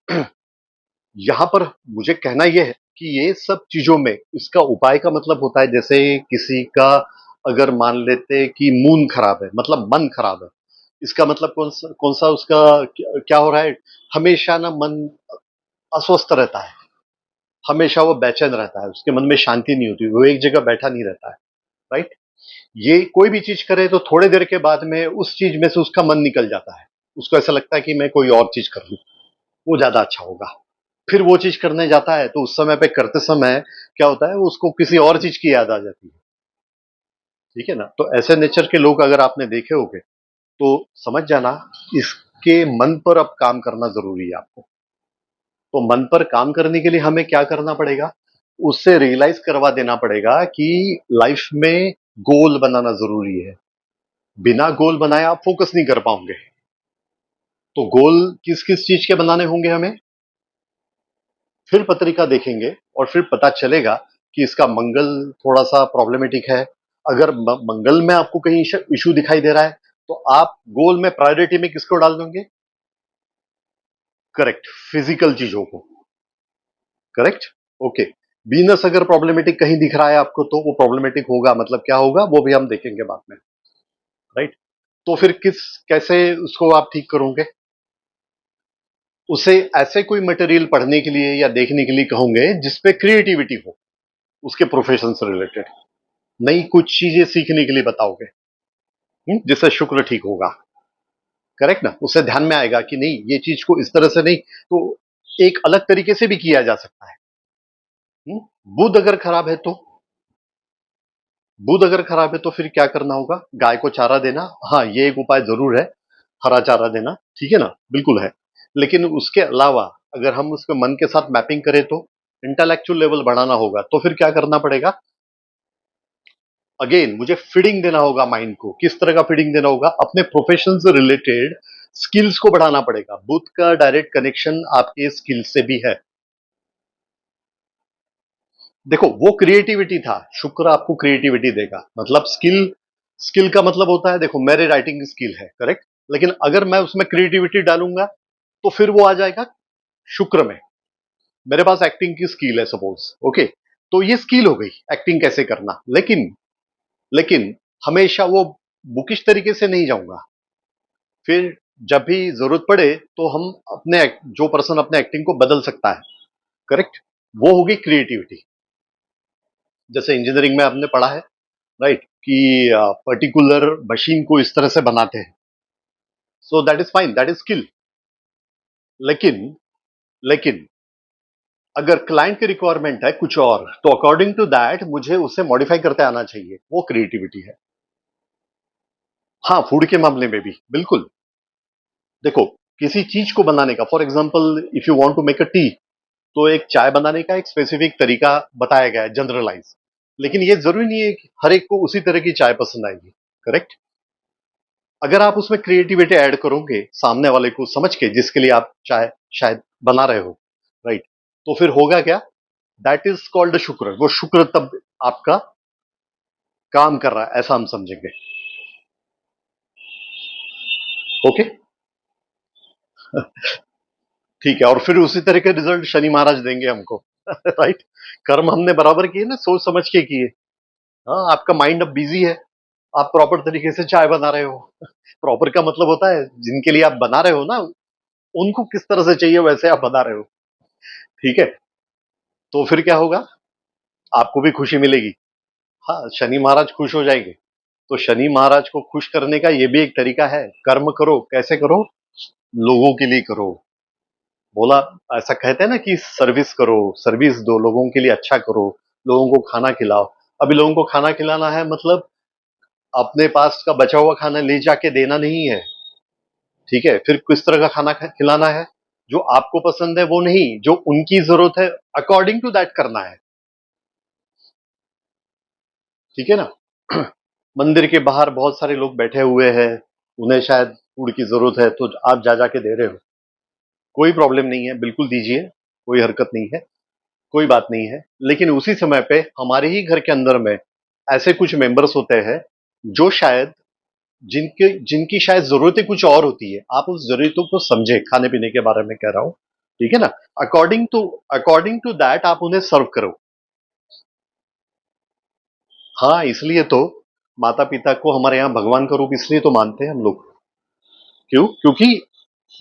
यहाँ पर मुझे कहना यह है कि ये सब चीजों में इसका उपाय का मतलब होता है, जैसे किसी का अगर मान लेते कि मून खराब है, मतलब मन खराब है, इसका मतलब कौन सा उसका क्या हो रहा है, हमेशा ना मन अस्वस्थ रहता है, हमेशा वो बेचैन रहता है, उसके मन में शांति नहीं होती, वो एक जगह बैठा नहीं रहता है, राइट। ये कोई भी चीज करे तो थोड़े देर के बाद में उस चीज में से उसका मन निकल जाता है। उसको ऐसा लगता है कि मैं कोई और चीज कर लूं, वो ज्यादा अच्छा होगा। फिर वो चीज करने जाता है तो उस समय पे करते समय क्या होता है, उसको किसी और चीज की याद आ जाती है। ठीक है ना? तो ऐसे नेचर के लोग अगर आपने देखे होंगे तो समझ जाना, इसके मन पर अब काम करना जरूरी है आपको। तो मन पर काम करने के लिए हमें क्या करना पड़ेगा? उससे रियलाइज करवा देना पड़ेगा कि लाइफ में गोल बनाना जरूरी है। बिना गोल बनाए आप फोकस नहीं कर पाओगे। तो गोल किस किस चीज के बनाने होंगे हमें, फिर पत्रिका देखेंगे और फिर पता चलेगा कि इसका मंगल थोड़ा सा प्रॉब्लमेटिक है। अगर मंगल में आपको कहीं इशू दिखाई दे रहा है तो आप गोल में प्रायोरिटी में किसको डाल देंगे? करेक्ट, फिजिकल चीजों को। Correct, okay. वीनस अगर प्रॉब्लमेटिक कहीं दिख रहा है आपको तो वो प्रॉब्लमेटिक होगा, मतलब क्या होगा वो भी हम देखेंगे बाद में। राइट, तो फिर कैसे उसको आप ठीक करोगे? उसे ऐसे कोई मटेरियल पढ़ने के लिए या देखने के लिए कहोगे जिसपे क्रिएटिविटी हो, उसके प्रोफेशन से रिलेटेड नई कुछ चीजें सीखने के लिए बताओगे, जिससे शुक्र ठीक होगा। करेक्ट ना, उससे ध्यान में आएगा कि नहीं ये चीज को इस तरह से नहीं, तो एक अलग तरीके से भी किया जा सकता है। बुध अगर खराब है तो, बुध अगर खराब है तो फिर क्या करना होगा? गाय को चारा देना। हाँ, ये एक उपाय जरूर है, हरा चारा देना, ठीक है ना, बिल्कुल है। लेकिन उसके अलावा अगर हम उसके मन के साथ मैपिंग करें तो इंटेलेक्चुअल लेवल बढ़ाना होगा, तो फिर क्या करना पड़ेगा? अगेन मुझे फीडिंग देना होगा माइंड को। किस तरह का फीडिंग देना होगा? अपने प्रोफेशन से रिलेटेड स्किल्स को बढ़ाना पड़ेगा। बुध का डायरेक्ट कनेक्शन आपके स्किल से भी है। देखो वो क्रिएटिविटी था, शुक्र आपको क्रिएटिविटी देगा, मतलब स्किल। स्किल का मतलब होता है, देखो मेरे राइटिंग स्किल है, करेक्ट, लेकिन अगर मैं उसमें क्रिएटिविटी डालूंगा तो फिर वो आ जाएगा शुक्र में। मेरे पास एक्टिंग की स्किल है सपोज, ओके, तो ये स्किल हो गई एक्टिंग कैसे करना। लेकिन लेकिन हमेशा वो बुकिश तरीके से नहीं जाऊंगा। फिर जब भी जरूरत पड़े तो हम अपने जो पर्सन अपने एक्टिंग को बदल सकता है, करेक्ट, वो होगी क्रिएटिविटी। जैसे इंजीनियरिंग में आपने पढ़ा है, राइट, कि पर्टिकुलर मशीन को इस तरह से बनाते हैं, so that is fine, that is skill. लेकिन लेकिन अगर क्लाइंट की रिक्वायरमेंट है कुछ और, तो अकॉर्डिंग टू दैट मुझे उसे मॉडिफाई करते आना चाहिए, वो क्रिएटिविटी है। हाँ, फूड के मामले में भी बिल्कुल। देखो, किसी चीज को बनाने का, for example if you want to make a tea, तो एक चाय बनाने का एक स्पेसिफिक तरीका बताया गया है, जनरलाइज। लेकिन ये जरूरी नहीं है कि हर एक को उसी तरह की चाय पसंद आएगी, करेक्ट। अगर आप उसमें क्रिएटिविटी ऐड करोगे सामने वाले को समझ के, जिसके लिए आप चाय शायद बना रहे हो, राइट, तो फिर होगा क्या? दैट इज कॉल्ड शुक्र। वो शुक्र तब आपका काम कर रहा है, ऐसा हम समझेंगे। ओके, ठीक है, और फिर उसी तरह के रिजल्ट शनि महाराज देंगे हमको। राइट, कर्म हमने बराबर किए ना, सोच समझ के किए। हाँ, आपका माइंड अब बिजी है, आप प्रॉपर तरीके से चाय बना रहे हो। प्रॉपर का मतलब होता है जिनके लिए आप बना रहे हो ना, उनको किस तरह से चाहिए वैसे आप बना रहे हो, ठीक है। तो फिर क्या होगा? आपको भी खुशी मिलेगी। हाँ, शनि महाराज खुश हो जाएंगे। तो शनि महाराज को खुश करने का ये भी एक तरीका है, कर्म करो। कैसे करो? लोगों के लिए करो। बोला, ऐसा कहते हैं ना कि सर्विस करो, सर्विस दो, लोगों के लिए अच्छा करो, लोगों को खाना खिलाओ। अभी लोगों को खाना खिलाना है मतलब अपने पास का बचा हुआ खाना ले जाके देना नहीं है, ठीक है। फिर किस तरह का खाना खिलाना है? जो आपको पसंद है वो नहीं, जो उनकी जरूरत है, अकॉर्डिंग टू दैट करना है, ठीक है ना। मंदिर के बाहर बहुत सारे लोग बैठे हुए हैं, उन्हें शायद फूड की जरूरत है, तो आप जा जाके दे रहे हो, कोई प्रॉब्लम नहीं है, बिल्कुल दीजिए, कोई हरकत नहीं है, कोई बात नहीं है। लेकिन उसी समय पे हमारे ही घर के अंदर में ऐसे कुछ मेंबर्स होते हैं जो शायद जिनके जिनकी शायद जरूरतें कुछ और होती है, आप उस जरूरतों को समझे, खाने पीने के बारे में कह रहा हूं, ठीक है ना। अकॉर्डिंग टू दैट आप उन्हें सर्व करो। हाँ, इसलिए तो माता पिता को हमारे यहाँ भगवान का रूप इसलिए तो मानते हैं हम लोग। क्यों? क्योंकि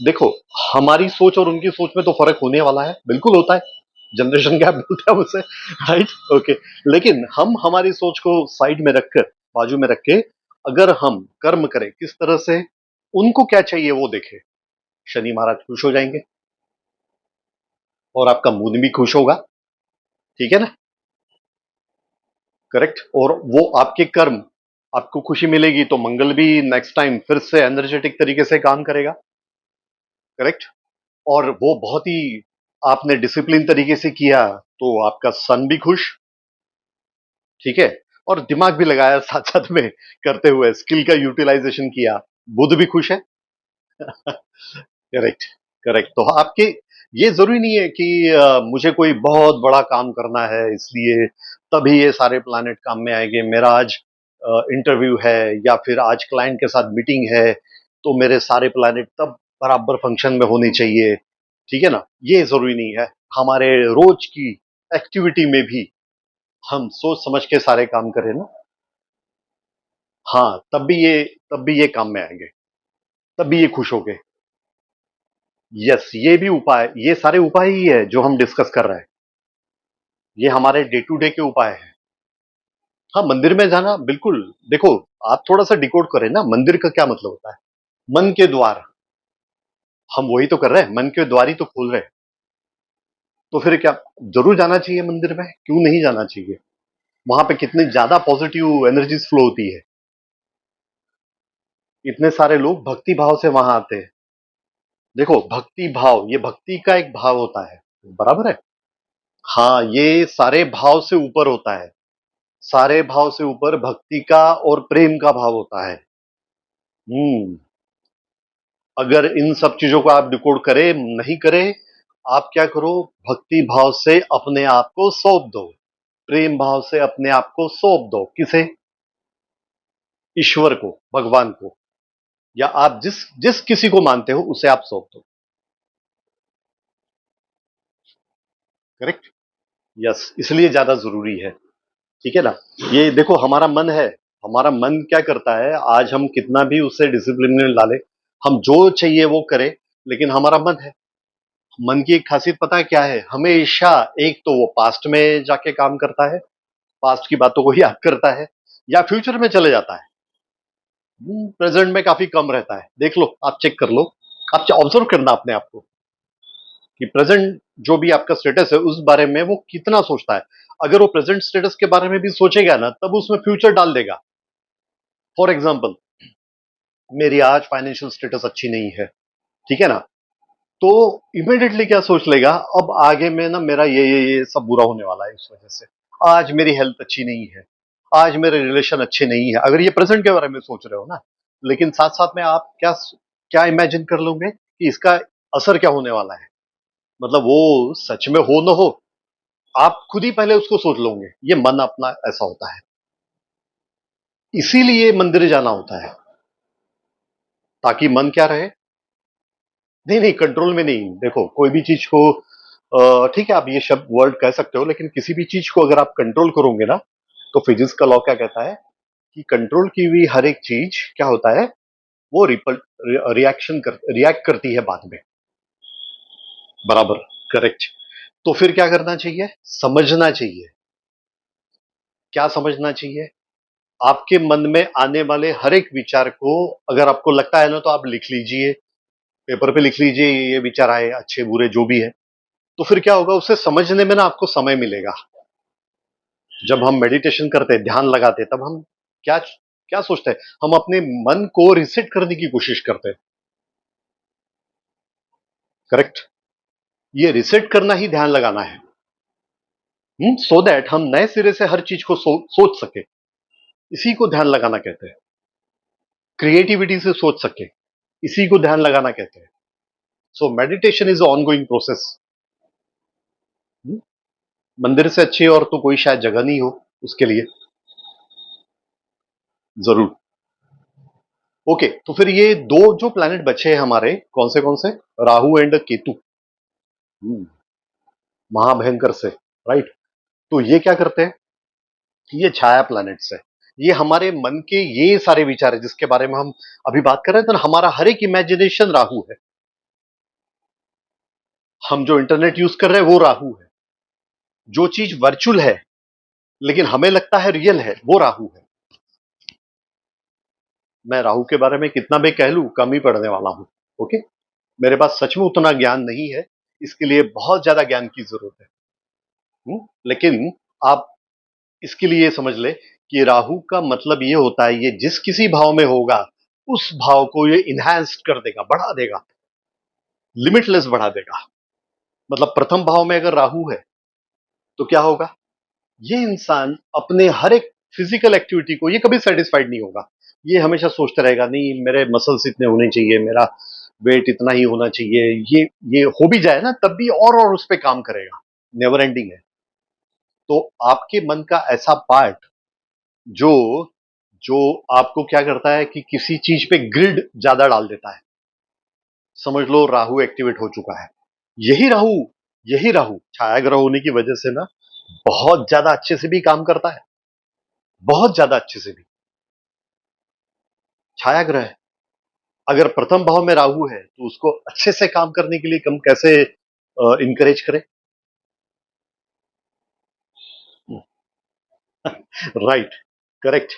देखो, हमारी सोच और उनकी सोच में तो फर्क होने वाला है, बिल्कुल होता है, जनरेशन गैप बोलते हैं उसे। Right, okay. लेकिन हम हमारी सोच को साइड में रखकर, बाजू में रख के, अगर हम कर्म करें किस तरह से, उनको क्या चाहिए वो देखें, शनि महाराज खुश हो जाएंगे और आपका मूड भी खुश होगा, ठीक है ना। करेक्ट, और वो आपके कर्म, आपको खुशी मिलेगी तो मंगल भी नेक्स्ट टाइम फिर से एनर्जेटिक तरीके से काम करेगा, करेक्ट। और वो बहुत ही आपने डिसिप्लिन तरीके से किया तो आपका सन भी खुश, ठीक है, और दिमाग भी लगाया साथ साथ में करते हुए, स्किल का यूटिलाइजेशन किया, बुध भी खुश है। Correct, correct. तो आपके ये जरूरी नहीं है कि मुझे कोई बहुत बड़ा काम करना है इसलिए तभी ये सारे प्लैनेट काम में आएंगे। मेरा आज इंटरव्यू है या फिर आज क्लाइंट के साथ मीटिंग है, तो मेरे सारे प्लैनेट तब बराबर फंक्शन में होने चाहिए, ठीक है ना? ये जरूरी नहीं है। हमारे रोज की एक्टिविटी में भी हम सोच समझ के सारे काम करें ना, हाँ, तब भी ये काम में आएंगे, तब भी ये खुश होंगे। यस, ये भी उपाय, ये सारे उपाय ही है जो हम डिस्कस कर रहे हैं। ये हमारे डे टू डे के उपाय हैं। हाँ, मंदिर में जाना बिल्कुल। देखो, आप थोड़ा सा डिकोड करें ना, मंदिर का क्या मतलब होता है? मन के द्वार। हम वही तो कर रहे हैं, मन के द्वार ही तो खोल रहे हैं। तो फिर क्या जरूर जाना चाहिए मंदिर में? क्यों नहीं जाना चाहिए? वहां पे कितनी ज्यादा पॉजिटिव एनर्जीज फ्लो होती है। इतने सारे लोग भक्ति भाव से वहां आते हैं। देखो, भक्ति भाव, ये भक्ति का एक भाव होता है, बराबर है? हाँ, ये सारे भाव से ऊपर होता है। सारे भाव से ऊपर भक्ति का और प्रेम का भाव होता है। हम्म। अगर इन सब चीजों को आप डिकोड करें नहीं करें, आप क्या करो, भक्ति भाव से अपने आप को सौंप दो, प्रेम भाव से अपने आप को सौंप दो। किसे? ईश्वर को, भगवान को, या आप जिस जिस किसी को मानते हो उसे आप सौंप दो। करेक्ट। यस, इसलिए ज्यादा जरूरी है, ठीक है ना? ये देखो, हमारा मन है, हमारा मन क्या करता है, आज हम कितना भी उसे डिसिप्लिन में ला ले, हम जो चाहिए वो करें, लेकिन हमारा मन है। मन की एक खासियत पता है क्या है? हमेशा एक तो वो पास्ट में जाके काम करता है, पास्ट की बातों को याद करता है, या फ्यूचर में चले जाता है। प्रेजेंट में काफी कम रहता है। देख लो, आप चेक कर लो, आप ऑब्जर्व करना अपने आप को कि प्रेजेंट जो भी आपका स्टेटस है उस बारे में वो कितना सोचता है। अगर वो प्रेजेंट स्टेटस के बारे में भी सोचेगा ना, तब उसमें फ्यूचर डाल देगा। फॉर एग्जाम्पल, मेरी आज फाइनेंशियल स्टेटस अच्छी नहीं है, ठीक है ना? तो इमिडिएटली क्या सोच लेगा, अब आगे में ना मेरा ये सब बुरा होने वाला है इस वजह से। आज मेरी हेल्थ अच्छी नहीं है, आज मेरे रिलेशन अच्छे नहीं है, अगर ये प्रेजेंट के बारे में सोच रहे हो ना। लेकिन साथ साथ में आप क्या क्या इमेजिन कर लोगे कि इसका असर क्या होने वाला है, मतलब वो सच में हो ना हो, आप खुद ही पहले उसको सोच लोगे। ये मन अपना ऐसा होता है, इसीलिए मंदिर जाना होता है, ताकि मन क्या रहे। नहीं नहीं, कंट्रोल में नहीं। देखो, कोई भी चीज को ठीक है, आप ये शब्द वर्ड कह सकते हो, लेकिन किसी भी चीज को अगर आप कंट्रोल करोगे ना, तो फिजिक्स का लॉ क्या कहता है कि कंट्रोल की हुई हर एक चीज क्या होता है, वो रिएक्ट करती है बाद में, बराबर? करेक्ट। तो फिर क्या करना चाहिए? समझना चाहिए। क्या समझना चाहिए? आपके मन में आने वाले हर एक विचार को, अगर आपको लगता है ना, तो आप लिख लीजिए, पेपर पे लिख लीजिए, ये विचार आए, अच्छे बुरे जो भी है। तो फिर क्या होगा, उसे समझने में ना आपको समय मिलेगा। जब हम मेडिटेशन करते हैं, ध्यान लगाते हैं, तब हम क्या क्या सोचते हैं? हम अपने मन को रिसेट करने की कोशिश करते हैं। करेक्ट। ये रिसेट करना ही ध्यान लगाना है, सो दैट हम नए सिरे से हर चीज को सोच सके। इसी को ध्यान लगाना कहते हैं। क्रिएटिविटी से सोच सके, इसी को ध्यान लगाना कहते हैं। So meditation is on going process. मंदिर से अच्छी और तो कोई शायद जगह नहीं हो उसके लिए। जरूर। ओके, तो फिर ये दो जो प्लैनेट बचे हैं हमारे, कौन से? राहु एंड केतु। हम्म, महाभयंकर से, राइट? तो ये क्या करते हैं? ये छाया प्लैनेट्स है। ये हमारे मन के ये सारे विचार है जिसके बारे में हम अभी बात कर रहे हैं, तो हमारा हर एक इमेजिनेशन राहु है। हम जो इंटरनेट यूज कर रहे हैं वो राहु है। जो चीज वर्चुअल है लेकिन हमें लगता है रियल है, वो राहु है। मैं राहु के बारे में कितना भी कह लूं, कम ही पढ़ने वाला हूं। ओके, मेरे पास सच में उतना ज्ञान नहीं है, इसके लिए बहुत ज्यादा ज्ञान की जरूरत है। लेकिन आप इसके लिए समझ ले कि राहु का मतलब ये होता है, ये जिस किसी भाव में होगा उस भाव को ये इनहैंस कर देगा, बढ़ा देगा, लिमिटलेस बढ़ा देगा। मतलब प्रथम भाव में अगर राहु है तो क्या होगा? ये इंसान अपने हर एक फिजिकल एक्टिविटी को ये कभी सेटिस्फाइड नहीं होगा। ये हमेशा सोचता रहेगा, नहीं मेरे मसल्स इतने होने चाहिए, मेरा वेट इतना ही होना चाहिए। ये हो भी जाए ना तब भी और उस पे काम करेगा। नेवर एंडिंग है। तो आपके मन का ऐसा पार्ट जो जो आपको क्या करता है कि किसी चीज पे ग्रिड ज्यादा डाल देता है, समझ लो राहु एक्टिवेट हो चुका है। यही राहु यही राहु छायाग्रह होने की वजह से ना बहुत ज्यादा अच्छे से भी काम करता है, बहुत ज्यादा अच्छे से भी। छायाग्रह है, अगर प्रथम भाव में राहु है तो उसको अच्छे से काम करने के लिए हम कैसे इनकरेज करें? Right, correct.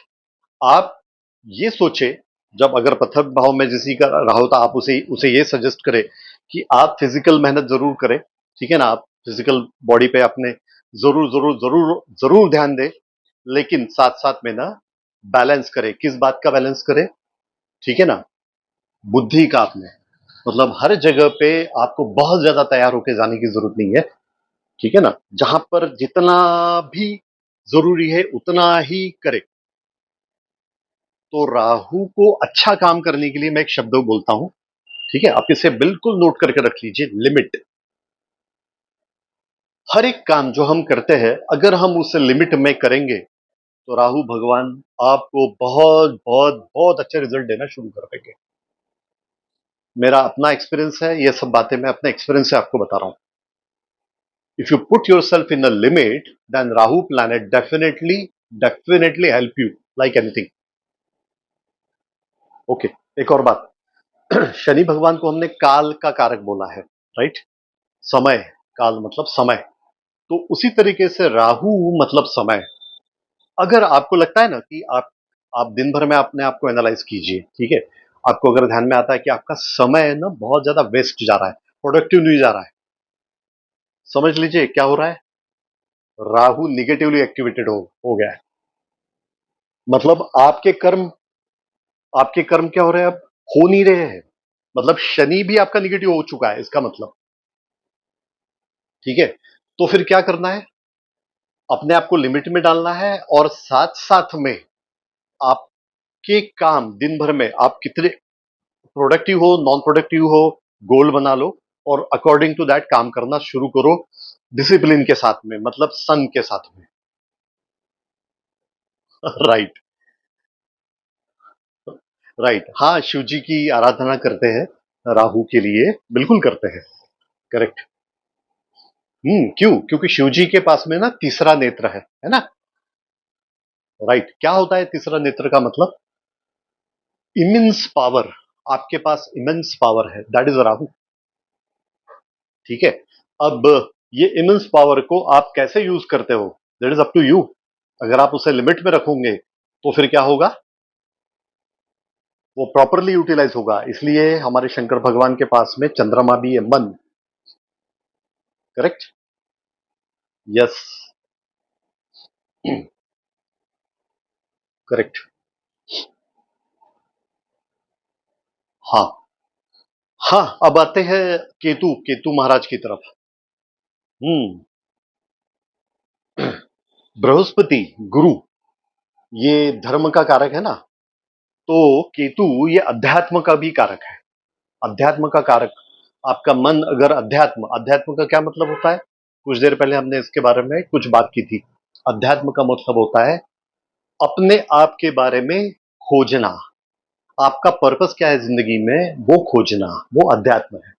आप ये सोचे, जब अगर प्रथम भाव में किसी का राहु था, आप उसे उसे ये सजेस्ट करें कि आप फिजिकल मेहनत जरूर करें, ठीक है ना, आप फिजिकल बॉडी पे अपने जरूर जरूर जरूर जरूर ध्यान दें, लेकिन साथ साथ में ना बैलेंस करें। किस बात का बैलेंस करें? ठीक है ना, बुद्धि का। आपने मतलब हर जगह पे आपको बहुत ज्यादा तैयार होकर जाने की जरूरत नहीं है, ठीक है ना। जहां पर जितना भी जरूरी है उतना ही करे। तो राहु को अच्छा काम करने के लिए मैं एक शब्द बोलता हूं, ठीक है, आप इसे बिल्कुल नोट करके रख लीजिए, लिमिट। हर एक काम जो हम करते हैं अगर हम उसे लिमिट में करेंगे तो राहु भगवान आपको बहुत बहुत बहुत अच्छे रिजल्ट देना शुरू कर देंगे। मेरा अपना एक्सपीरियंस है, ये सब बातें मैं अपने एक्सपीरियंस से आपको बता रहा हूं। If you put yourself in a limit, then Rahu planet definitely help you like anything. Okay, एक और बात। शनि भगवान को हमने काल का कारक बोला है, राइट? समय, काल मतलब समय। तो उसी तरीके से राहु मतलब समय। अगर आपको लगता है ना कि आप दिन भर में अपने आप को एनालाइज कीजिए, ठीक है, आपको अगर ध्यान में आता है कि आपका समय ना बहुत ज्यादा वेस्ट जा रहा है, प्रोडक्टिव नहीं जा रहा है, समझ लीजिए क्या हो रहा है। राहु निगेटिवली एक्टिवेटेड हो गया है। मतलब आपके कर्म क्या हो रहे हैं अब? हो नहीं रहे हैं। मतलब शनि भी आपका निगेटिव हो चुका है इसका मतलब, ठीक है। तो फिर क्या करना है? अपने आप को लिमिट में डालना है, और साथ साथ में आपके काम दिन भर में आप कितने प्रोडक्टिव हो, नॉन प्रोडक्टिव हो, गोल बना लो, और अकॉर्डिंग टू दैट काम करना शुरू करो, डिसिप्लिन के साथ में, मतलब सन के साथ में। Right, right. हाँ, शिव जी की आराधना करते हैं राहु के लिए, बिल्कुल करते हैं। करेक्ट। क्यों? क्योंकि शिव जी के पास में ना तीसरा नेत्र है ना। राइट। क्या होता है तीसरा नेत्र का मतलब? Immense power. आपके पास इमेंस पावर है, दैट इज राहु, ठीक है। अब ये इमेंस पावर को आप कैसे यूज करते हो, that is up to you. अगर आप उसे लिमिट में रखोगे तो फिर क्या होगा? वो प्रॉपरली यूटिलाइज होगा। इसलिए हमारे शंकर भगवान के पास में चंद्रमा भी है, मन। करेक्ट। यस। करेक्ट। हाँ, हाँ। अब आते हैं केतु केतु महाराज की तरफ। हम्म बृहस्पति, गुरु, ये धर्म का कारक है ना। तो केतु ये अध्यात्म का भी कारक है। अध्यात्म का कारक। आपका मन अगर अध्यात्म अध्यात्म का क्या मतलब होता है? कुछ देर पहले हमने इसके बारे में कुछ बात की थी। अध्यात्म का मतलब होता है अपने आप के बारे में खोजना। आपका पर्पस क्या है जिंदगी में, वो खोजना, वो अध्यात्म है।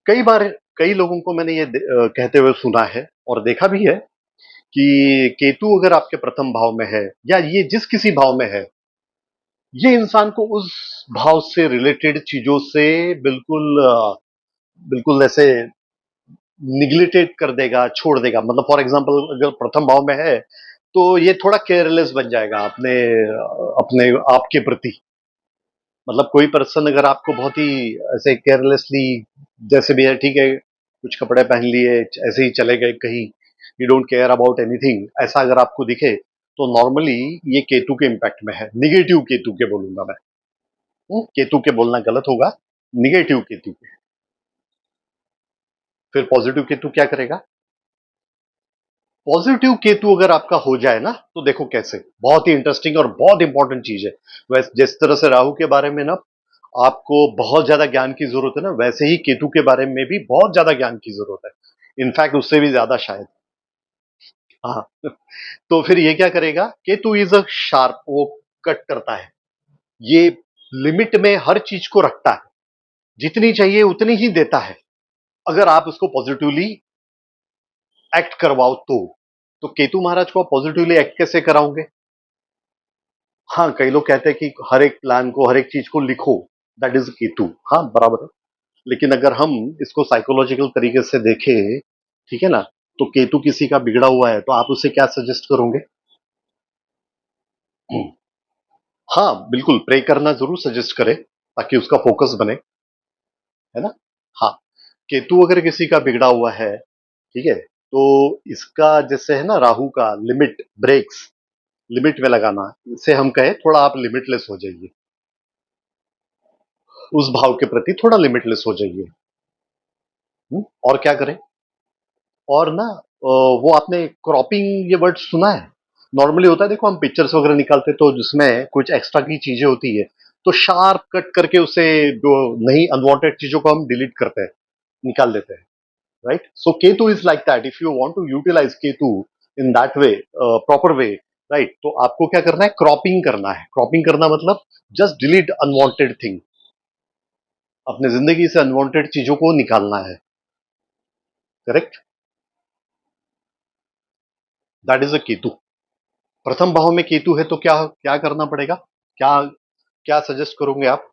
कई बार कई लोगों को मैंने ये कहते हुए सुना है और देखा भी है कि केतु अगर आपके प्रथम भाव में है, या ये जिस किसी भाव में है, ये इंसान को उस भाव से रिलेटेड चीजों से बिल्कुल बिल्कुल ऐसे निग्लेक्टेड कर देगा, छोड़ देगा। मतलब फॉर एग्जांपल अगर प्रथम भाव में है तो ये थोड़ा केयरलेस बन जाएगा अपने अपने आप के प्रति। मतलब कोई पर्सन अगर आपको बहुत ही ऐसे केयरलेसली, जैसे भी है, ठीक है, कुछ कपड़े पहन लिए, ऐसे ही चले गए कहीं, you don't care about anything, ऐसा अगर आपको दिखे तो नॉर्मली ये केतु के इम्पैक्ट में है। निगेटिव केतु के बोलूंगा मैं। केतु के बोलना गलत होगा, निगेटिव केतु के। फिर पॉजिटिव केतु क्या करेगा? पॉजिटिव केतु अगर आपका हो जाए ना, तो देखो कैसे, बहुत ही इंटरेस्टिंग और बहुत इंपॉर्टेंट चीज है। वैसे जिस तरह से राहु के बारे में ना आपको बहुत ज्यादा ज्ञान की जरूरत है ना, वैसे ही केतु के बारे में भी बहुत ज्यादा ज्ञान की जरूरत है, इनफैक्ट उससे भी ज्यादा शायद। हाँ। तो फिर ये क्या करेगा, केतु इज अ शार्प, वो कट करता है, ये लिमिट में हर चीज को रखता है, जितनी चाहिए उतनी ही देता है, अगर आप उसको पॉजिटिवली एक्ट करवाओ तो केतु महाराज को आप पॉजिटिवली एक्ट कैसे कराओगे? हाँ, कई लोग कहते हैं कि हर एक प्लान को, हर एक चीज को लिखो, दैट इज केतु। हाँ, बराबर है। लेकिन अगर हम इसको साइकोलॉजिकल तरीके से देखें, ठीक है ना, तो केतु किसी का बिगड़ा हुआ है तो आप उसे क्या सजेस्ट करोगे? हाँ, बिल्कुल, प्रे करना जरूर सजेस्ट करें ताकि उसका फोकस बने, है ना? हाँ, केतु अगर किसी का बिगड़ा हुआ है, ठीक है, तो इसका जैसे है ना राहु का लिमिट ब्रेक्स, लिमिट में लगाना, इसे हम कहें थोड़ा आप लिमिटलेस हो जाइए, उस भाव के प्रति थोड़ा लिमिटलेस हो जाइए। और क्या करें? और ना वो आपने क्रॉपिंग ये वर्ड सुना है? नॉर्मली होता है, देखो हम पिक्चर्स वगैरह निकालते तो जिसमें कुछ एक्स्ट्रा की चीजें होती है, तो शार्प कट करके उसे जो नहीं अनवांटेड चीजों को हम डिलीट करते हैं, निकाल देते हैं, right? So Ketu is like that, if you want to utilise Ketu in that way, proper way, right, तो आपको क्या करना है, क्रॉपिंग करना है। क्रॉपिंग करना मतलब जस्ट डिलीट अनवांटेड थिंग, अपने जिंदगी से अनवांटेड चीजों को निकालना है, correct? That is a Ketu. प्रथम भाव में केतु है तो क्या क्या करना पड़ेगा? क्या क्या सजेस्ट करोगे आप?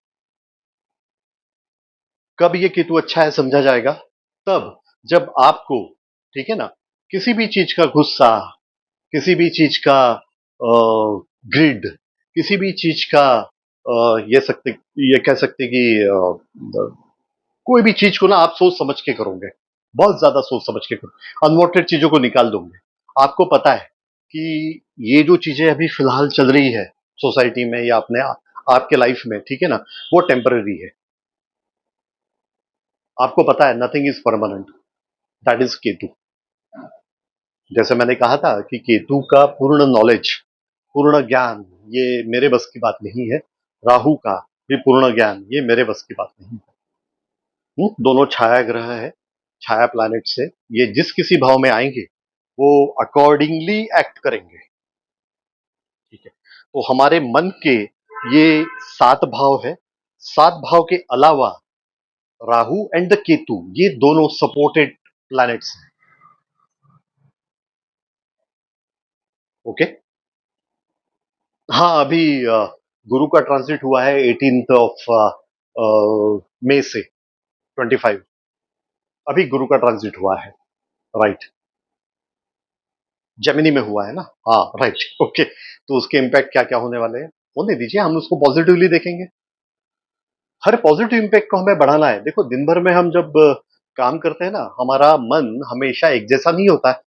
कब ये केतु अच्छा है समझा जाएगा? तब जब आपको, ठीक है ना, किसी भी चीज का गुस्सा, किसी भी चीज का ग्रिड, किसी भी चीज का ये कह सकते कि कोई भी चीज को ना आप सोच समझ के करोगे, बहुत ज्यादा सोच समझ के करोगे, अनवांटेड चीजों को निकाल दोगे। आपको पता है कि ये जो चीजें अभी फिलहाल चल रही है सोसाइटी में या अपने आपके लाइफ में, ठीक है ना, वो टेम्पररी है। आपको पता है nothing is permanent, that is Ketu. जैसे मैंने कहा था कि केतु का पूर्ण नॉलेज, पूर्ण ज्ञान, ये मेरे बस की बात नहीं है। राहु का भी पूर्ण ज्ञान, ये मेरे बस की बात नहीं है। दोनों छाया ग्रह है, छाया प्लैनेट से, ये जिस किसी भाव में आएंगे वो अकॉर्डिंगली एक्ट करेंगे, ठीक है? तो हमारे मन के ये 7 भाव है, 7 भाव के अलावा राहु एंड द केतु, ये दोनों सपोर्टेड प्लैनेट्स हैं। ओके। हाँ, अभी गुरु का ट्रांजिट हुआ है 18th ऑफ मई से 25, अभी गुरु का ट्रांजिट हुआ है, राइट? जेमिनी में हुआ है ना? हाँ, राइट। ओके, तो उसके इम्पैक्ट क्या क्या होने वाले हैं, होने दीजिए, हम उसको पॉजिटिवली देखेंगे। हर पॉजिटिव इम्पैक्ट को हमें बढ़ाना है। देखो, दिन भर में हम जब काम करते हैं ना, हमारा मन हमेशा एक जैसा नहीं होता है,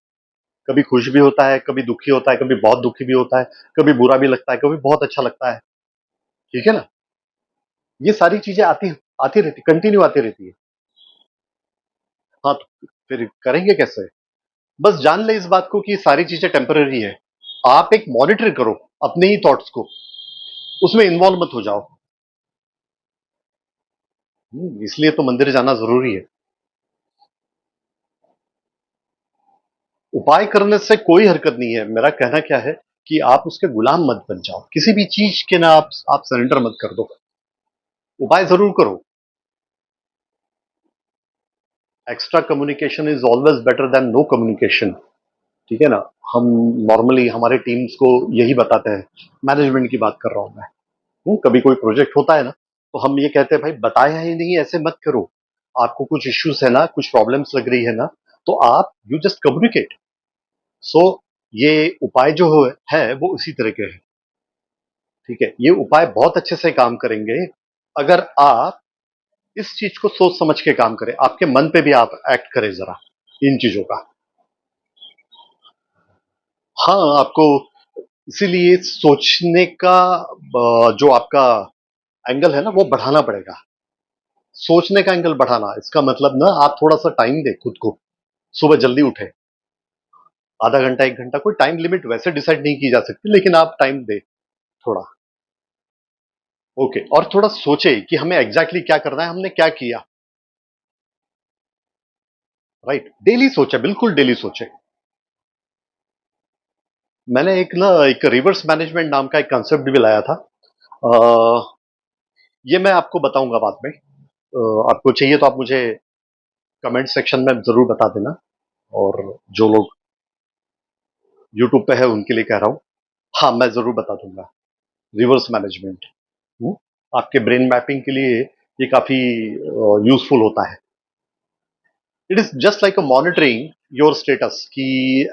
कभी खुश भी होता है, कभी दुखी होता है, कभी बहुत दुखी भी होता है, कभी बुरा भी लगता है, कभी बहुत अच्छा लगता है, ठीक है ना? ये सारी चीजें आती आती रहती, कंटिन्यू आती रहती है। हाँ, तो फिर करेंगे कैसे? बस जान ले इस बात को कि सारी चीजें टेम्पररी है। आप एक मॉनिटर करो अपने ही थॉट्स को, उसमें इन्वॉल्व मत हो जाओ। इसलिए तो मंदिर जाना जरूरी है। उपाय करने से कोई हरकत नहीं है, मेरा कहना क्या है कि आप उसके गुलाम मत बन जाओ, किसी भी चीज के ना आप सरेंडर मत कर दो, उपाय जरूर करो। Extra communication is always better than no communication, ठीक है ना? हम नॉर्मली हमारे टीम्स को यही बताते हैं, मैनेजमेंट की बात कर रहा हूं मैं। कभी कोई प्रोजेक्ट होता है ना, तो हम ये कहते हैं भाई बताया ही नहीं, ऐसे मत करो, आपको कुछ इश्यूज है ना, कुछ प्रॉब्लम्स लग रही है ना, तो आप यू जस्ट कम्युनिकेट। सो ये उपाय जो है वो उसी तरह के है, ठीक है? ये उपाय बहुत अच्छे से काम करेंगे अगर आप इस चीज को सोच समझ के काम करें, आपके मन पे भी आप एक्ट करें जरा इन चीजों का। हाँ, आपको इसीलिए सोचने का जो आपका एंगल है ना वो बढ़ाना पड़ेगा। सोचने का एंगल बढ़ाना, इसका मतलब ना आप थोड़ा-सा टाइम दें खुद को। सुबह जल्दी उठें, आधा घंटा, 1 घंटा, कोई टाइम लिमिट वैसे डिसाइड नहीं की जा सकती, लेकिन आप टाइम दें थोड़ा। ओके, और थोड़ा सोचें कि हमें एग्ज़ैक्टली क्या करना है, हमने क्या किया, राइट? डेली सोचें, बिल्कुल डेली सोचें। मैंने एक रिवर्स मैनेजमेंट नाम का एक कांसेप्ट भी लाया था। अ, ये मैं आपको बताऊँगा बाद में। आपको चाहिए तो आप मुझे कमेंट सेक्शन में ज़रूर बता देना, और जो लोग यूट्यूब पे है उनके लिए कह रहा हूँ। हाँ, मैं ज़रूर बता दूँगा। रिवर्स मैनेजमेंट, हुँ, आपके ब्रेन मैपिंग के लिए ये काफ़ी यूज़फुल होता है। It is just like a monitoring your status कि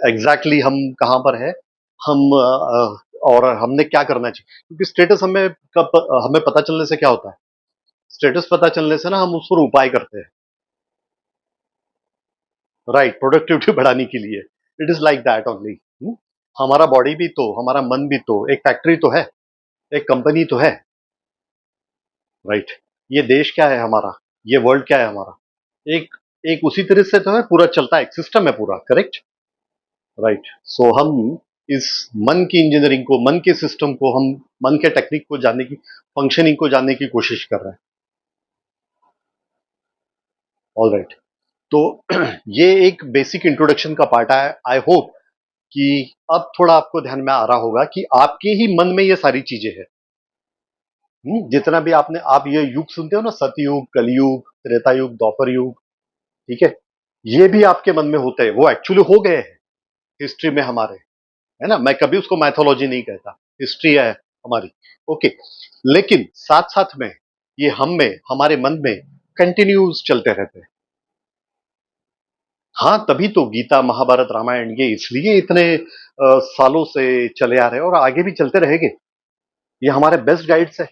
एग्ज़ैक्टली हम कहाँ पर हैं, हम और हमने क्या करना चाहिए। क्योंकि स्टेटस हमें पता चलने से क्या होता है? स्टेटस पता चलने से ना हम उस पर उपाय करते हैं, राइट? प्रोडक्टिविटी बढ़ाने के लिए। It is like that only. हमारा बॉडी भी तो, हमारा मन भी तो एक फैक्ट्री तो है, एक कंपनी तो है, राइट? ये देश क्या है हमारा? ये वर्ल्ड क्या है हमारा? एक एक उसी तरह से तो है, पूरा चलता है, एक सिस्टम है पूरा, करेक्ट? राइट। सो हम इस मन की इंजीनियरिंग को, मन के सिस्टम को, हम मन के टेक्निक को जानने की, फंक्शनिंग को जानने की कोशिश कर रहे हैं। All right. तो ये एक बेसिक इंट्रोडक्शन का पार्ट है। आई होप कि अब थोड़ा आपको ध्यान में आ रहा होगा कि आपके ही मन में ये सारी चीजें हैं। जितना भी आप ये युग सुनते हो ना, सतयुग, कलयुग, त्रेता युग, द्वापर युग, ठीक है, ये भी आपके मन में होते हैं, वो एक्चुअली हो गए हैं हिस्ट्री में हमारे, है ना? मैं कभी उसको मैथोलॉजी नहीं कहता, हिस्ट्री है हमारी। ओके, लेकिन साथ साथ में ये हम में, हमारे मन में कंटिन्यूज चलते रहते हैं। हाँ, तभी तो गीता, महाभारत, रामायण ये इसलिए इतने सालों से चले आ रहे हैं और आगे भी चलते रहेंगे। ये हमारे बेस्ट गाइड्स है।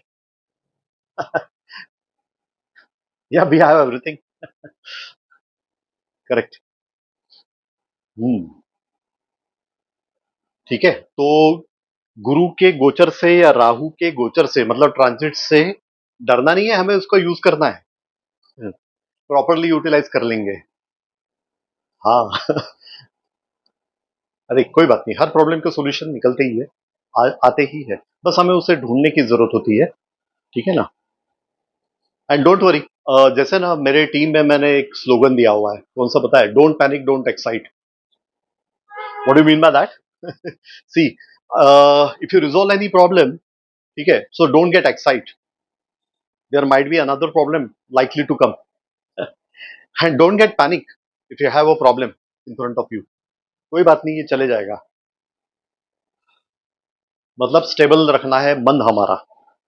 या वी हैव एवरीथिंग। करेक्ट। हम्म। ठीक है, तो गुरु के गोचर से या राहु के गोचर से, मतलब ट्रांजिट से डरना नहीं है, हमें उसको यूज करना है, प्रॉपरली यूटिलाइज कर लेंगे। हाँ। अरे कोई बात नहीं, हर प्रॉब्लम का सॉल्यूशन निकलते ही है, आते ही है, बस हमें उसे ढूंढने की जरूरत होती है। ठीक है ना? एंड डोंट वरी, जैसे ना मेरे टीम में मैंने एक स्लोगन दिया हुआ है, कौन सा पता है? Don't panic, don't excite. What do mean by that? See, if you resolve any problem, ठीक है, so don't get excite, there might be another problem likely to come. And don't get panic if you have a problem in front of you. कोई बात नहीं, ये चले जाएगा। मतलब स्टेबल रखना है मन हमारा,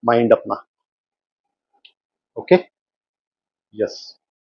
माइंड अपना। ओके। यस।